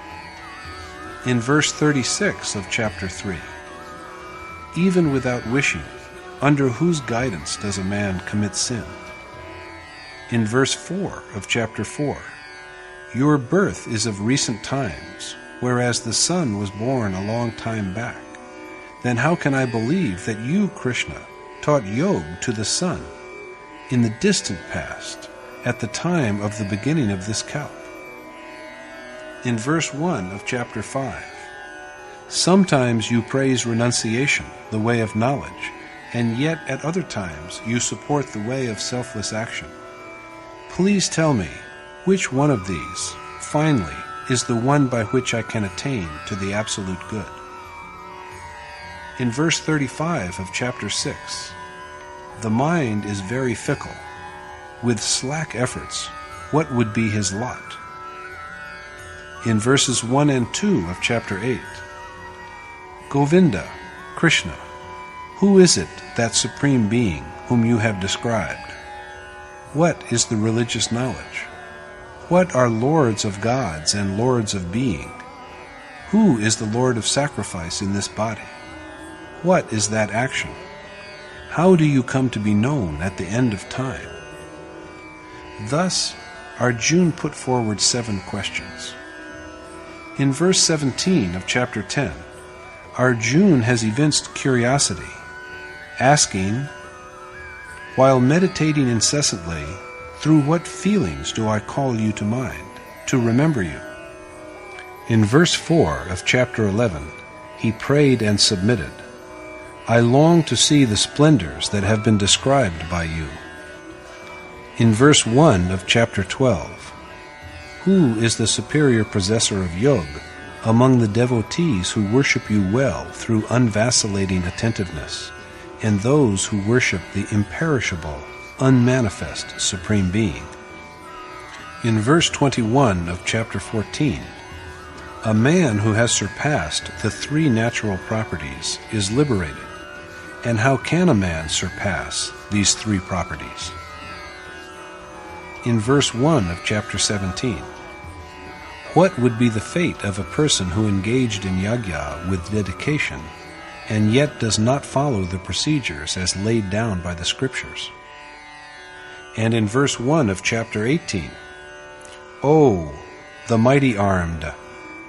In verse 36 of chapter 3, "Even without wishing, under whose guidance does a man commit sin? In verse 4 of chapter 4, your birth is of recent times, whereas the sun was born a long time back. Then how can I believe that you, Krishna, taught yoga to the sun in the distant past, at the time of the beginning of this kalp? In verse 1 of chapter 5, sometimes you praise renunciation, the way of knowledge, and yet at other times you support the way of selfless action. Please tell me, which one of these, finally, is the one by which I can attain to the absolute good? In verse 35 of chapter 6, the mind is very fickle. With slack efforts, what would be his lot? In verses 1 and 2 of chapter 8, Govinda, Krishna, who is it, that supreme being whom you have described? What is the religious knowledge? What are lords of gods and lords of being? Who is the Lord of sacrifice in this body? What is that action? How do you come to be known at the end of time? Thus, Arjuna put forward 7 questions. In verse 17 of chapter 10, Arjuna has evinced curiosity, asking, while meditating incessantly, through what feelings do I call you to mind, to remember you? In verse 4 of chapter 11, he prayed and submitted, I long to see the splendors that have been described by you. In verse 1 of chapter 12, who is the superior possessor of yoga among the devotees who worship you well through unvacillating attentiveness, and those who worship the imperishable, unmanifest Supreme Being? In verse 21 of chapter 14, a man who has surpassed the 3 natural properties is liberated. And how can a man surpass these 3 properties? In verse 1 of chapter 17, what would be the fate of a person who engaged in yajna with dedication and yet does not follow the procedures as laid down by the scriptures? And in verse 1 of chapter 18, O, the mighty armed,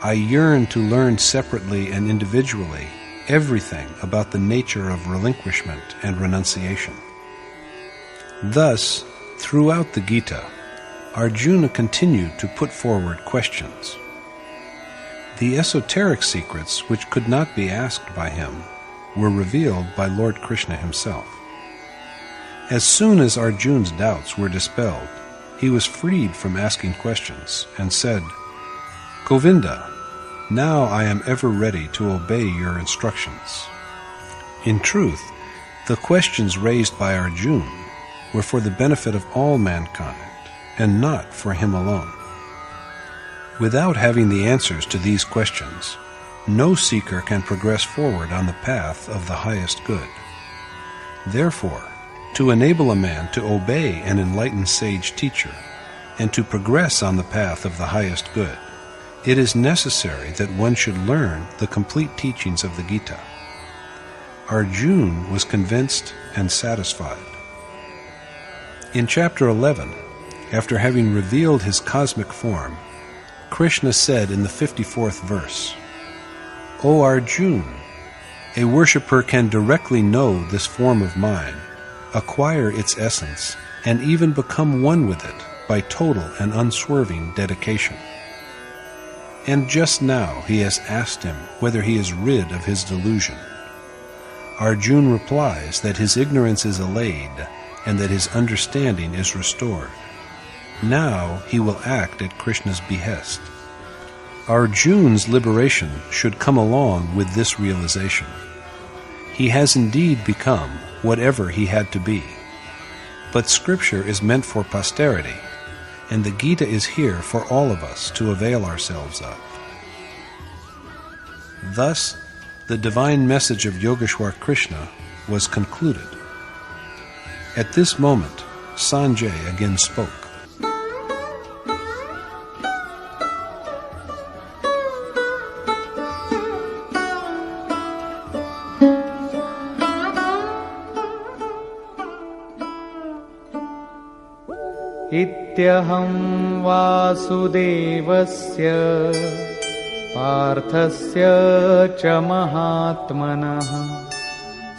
I yearn to learn separately and individually everything about the nature of relinquishment and renunciation. Thus, throughout the Gita, Arjuna continued to put forward questions. The esoteric secrets which could not be asked by him were revealed by Lord Krishna himself. As soon as Arjuna's doubts were dispelled, he was freed from asking questions and said, Govinda, now I am ever ready to obey your instructions. In truth, the questions raised by Arjuna were for the benefit of all mankind, and not for him alone. Without having the answers to these questions, no seeker can progress forward on the path of the highest good. Therefore, to enable a man to obey an enlightened sage teacher, and to progress on the path of the highest good, it is necessary that one should learn the complete teachings of the Gita. Arjuna was convinced and satisfied. In chapter 11, after having revealed his cosmic form, Krishna said in the 54th verse, O Arjuna, a worshipper can directly know this form of mine, acquire its essence, and even become one with it by total and unswerving dedication. And just now he has asked him whether he is rid of his delusion. Arjuna replies that his ignorance is allayed and that his understanding is restored. Now he will act at Krishna's behest. Arjuna's liberation should come along with this realization. He has indeed become whatever he had to be. But Scripture is meant for posterity, and the Gita is here for all of us to avail ourselves of. Thus, the divine message of Yogeshwar Krishna was concluded. At this moment, Sanjay again spoke. इत्यहं वासुदेवस्य पार्थस्य च महात्मनः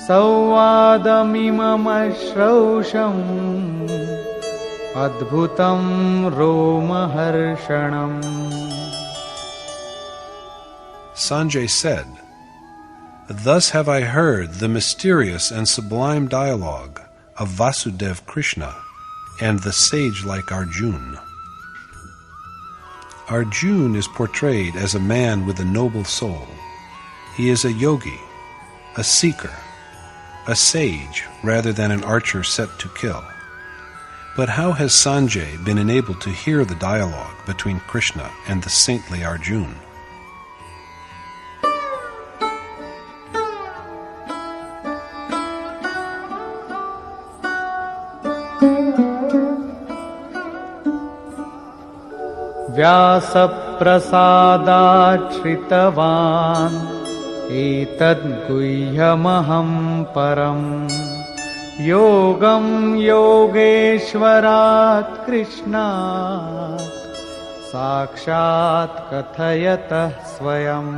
संवादमिममश्रौषम् अद्भुतं रोमहर्षणम्. Sanjay said, "Thus have I heard the mysterious and sublime dialogue of Vasudeva Krishna and the sage like Arjuna. Arjuna is portrayed as a man with a noble soul. He is a yogi, a seeker, a sage rather than an archer set to kill. But how has Sanjay been enabled to hear the dialogue between Krishna and the saintly Arjuna? व्यासप्रसादाच्छ्रितवान् एतद्गुह्यमहं परम् योगं योगेश्वरात् कृष्णात् साक्षात् कथयतः स्वयम्.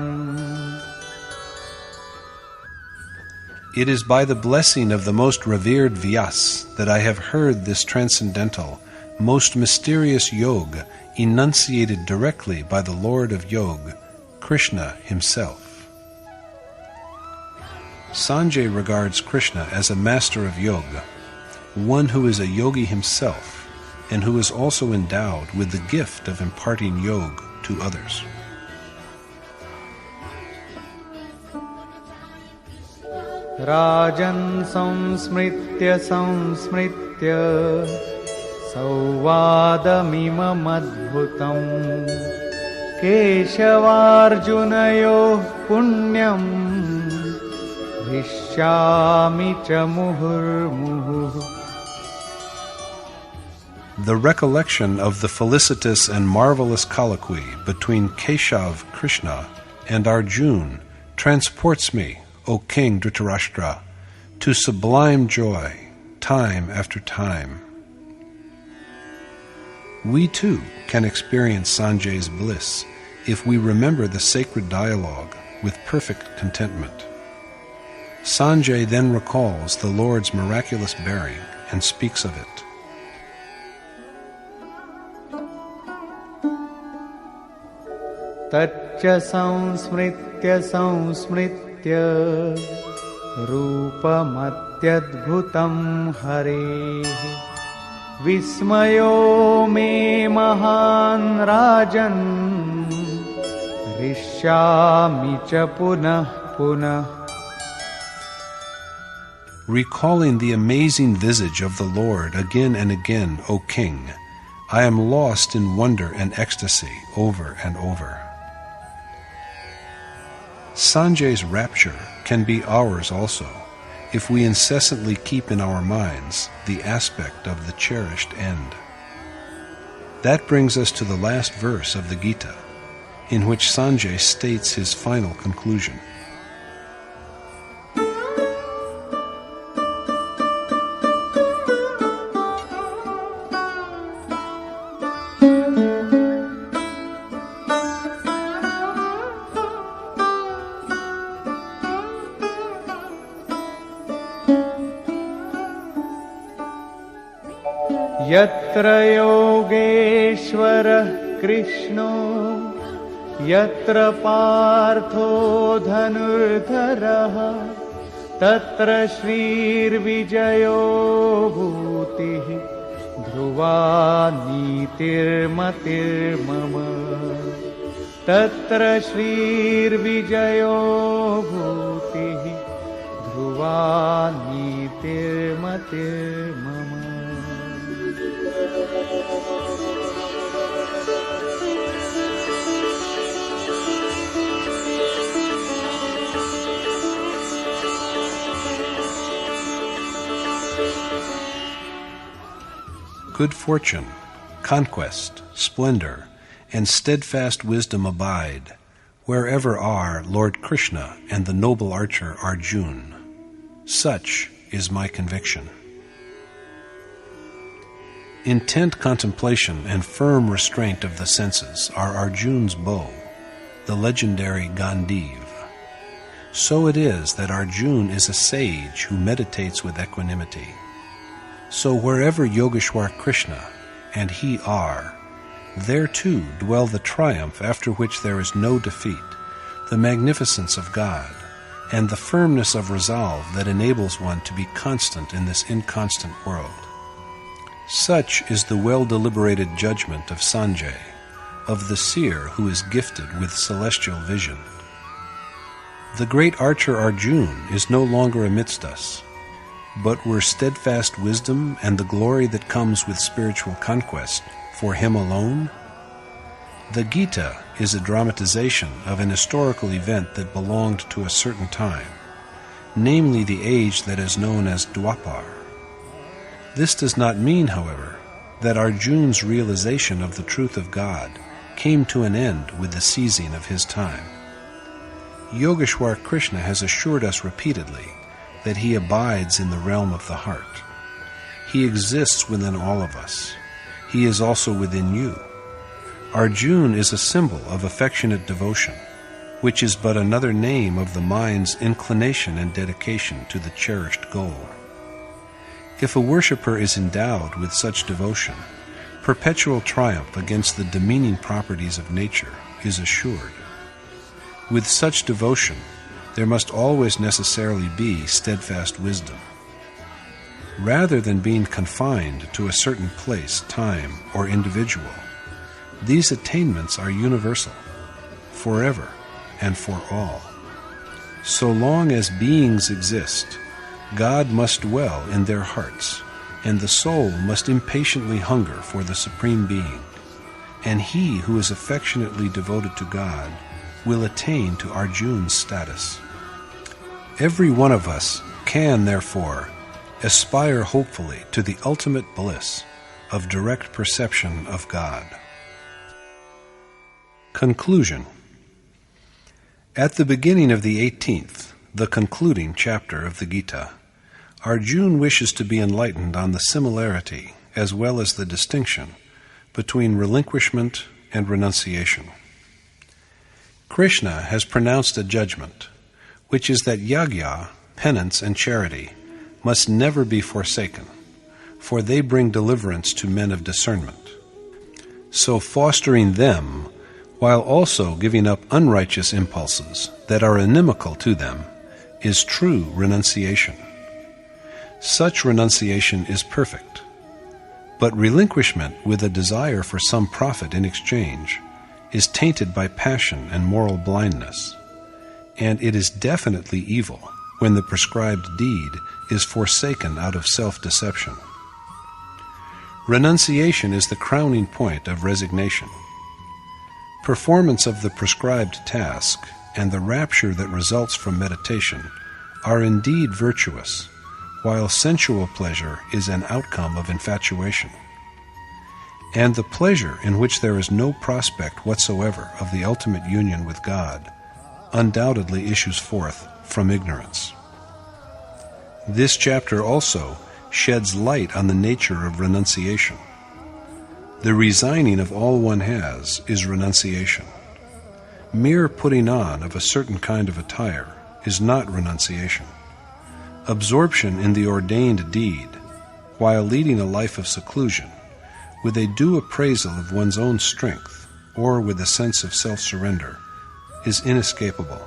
It is by the blessing of the most revered Vyas that I have heard this transcendental, most mysterious yoga enunciated directly by the Lord of Yoga, Krishna himself. Sanjay regards Krishna as a master of yoga, one who is a yogi himself and who is also endowed with the gift of imparting yoga to others. Rajan samsmritya संवादमिममद्भुतं केशवार्जुनयोः पुण्यं हृष्यामि च मुहुर्मुहुः. The recollection of the felicitous and marvelous colloquy between Keshav Krishna and Arjuna transports me, O King Dhritarashtra, to sublime joy, time after time. We too can experience Sanjay's bliss if we remember the sacred dialogue with perfect contentment. Sanjay then recalls the Lord's miraculous bearing and speaks of it. Tacca samsmritya रूपमत्यद्भुतं हरेः विस्मयो मे महान् राजन् हृष्यामि च पुनः पुनः. Recalling the amazing visage of the Lord again and again, O King, I am lost in wonder and ecstasy over and over. Sanjay's rapture can be ours also, if we incessantly keep in our minds the aspect of the cherished end. That brings us to the last verse of the Gita, in which Sanjay states his final conclusion. यत्र योगेश्वरः कृष्णो यत्र पार्थो धनुर्धरः तत्र श्रीर्विजयो भूतिः ध्रुवा नीतिर्मतिर्मम. तत्र श्रीर्विजयो भूतिः Dhruva नीतिर्मतिर्मम. Good fortune, conquest, splendor, and steadfast wisdom abide wherever are Lord Krishna and the noble archer Arjuna. Such is my conviction. Intent contemplation and firm restraint of the senses are Arjuna's bow, the legendary Gandiv. So it is that Arjuna is a sage who meditates with equanimity. So wherever Yogeshwar Krishna and he are, there too dwell the triumph after which there is no defeat, the magnificence of God, and the firmness of resolve that enables one to be constant in this inconstant world. Such is the well-deliberated judgment of Sanjay, of the seer who is gifted with celestial vision. The great archer Arjuna is no longer amidst us, but were steadfast wisdom and the glory that comes with spiritual conquest for him alone? The Gita is a dramatization of an historical event that belonged to a certain time, namely the age that is known as Dwapar. This does not mean, however, that Arjuna's realization of the truth of God came to an end with the seizing of his time. Yogeshwar Krishna has assured us repeatedly that he abides in the realm of the heart. He exists within all of us. He is also within you. Arjuna is a symbol of affectionate devotion, which is but another name of the mind's inclination and dedication to the cherished goal. If a worshipper is endowed with such devotion, perpetual triumph against the demeaning properties of nature is assured. With such devotion, there must always necessarily be steadfast wisdom. Rather than being confined to a certain place, time, or individual, these attainments are universal, forever and for all. So long as beings exist, God must dwell in their hearts, and the soul must impatiently hunger for the Supreme Being, and he who is affectionately devoted to God will attain to Arjuna's status. Every one of us can, therefore, aspire hopefully to the ultimate bliss of direct perception of God. Conclusion. At the beginning of the 18th, the concluding chapter of the Gita, Arjuna wishes to be enlightened on the similarity as well as the distinction between relinquishment and renunciation. Krishna has pronounced a judgment, which is that yagya, penance, and charity must never be forsaken, for they bring deliverance to men of discernment. So fostering them, while also giving up unrighteous impulses that are inimical to them, is true renunciation. Such renunciation is perfect, but relinquishment with a desire for some profit in exchange is tainted by passion and moral blindness, and it is definitely evil when the prescribed deed is forsaken out of self-deception. Renunciation is the crowning point of resignation. Performance of the prescribed task and the rapture that results from meditation are indeed virtuous, while sensual pleasure is an outcome of infatuation. And the pleasure in which there is no prospect whatsoever of the ultimate union with God undoubtedly issues forth from ignorance. This chapter also sheds light on the nature of renunciation. The resigning of all one has is renunciation. Mere putting on of a certain kind of attire is not renunciation. Absorption in the ordained deed, while leading a life of seclusion, with a due appraisal of one's own strength, or with a sense of self-surrender, is inescapable.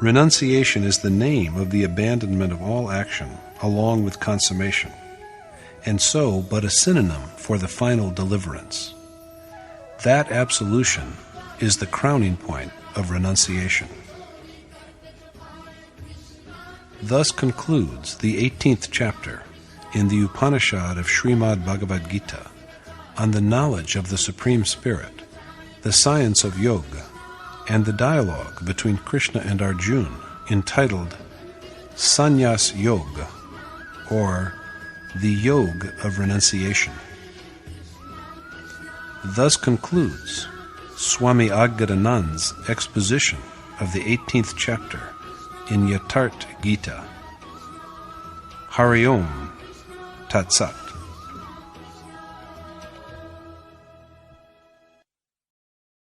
Renunciation is the name of the abandonment of all action, along with consummation, and so but a synonym for the final deliverance. That absolution is the crowning point of renunciation. Thus concludes the 18th chapter in the Upanishad of Srimad Bhagavad Gita on the knowledge of the Supreme Spirit, the science of yoga, and the dialogue between Krishna and Arjuna entitled Sannyas Yoga, or the Yoga of Renunciation. Thus concludes Swami Aggadanand's exposition of the 18th chapter in Yatharth Gita. Hari Om Tat Sat.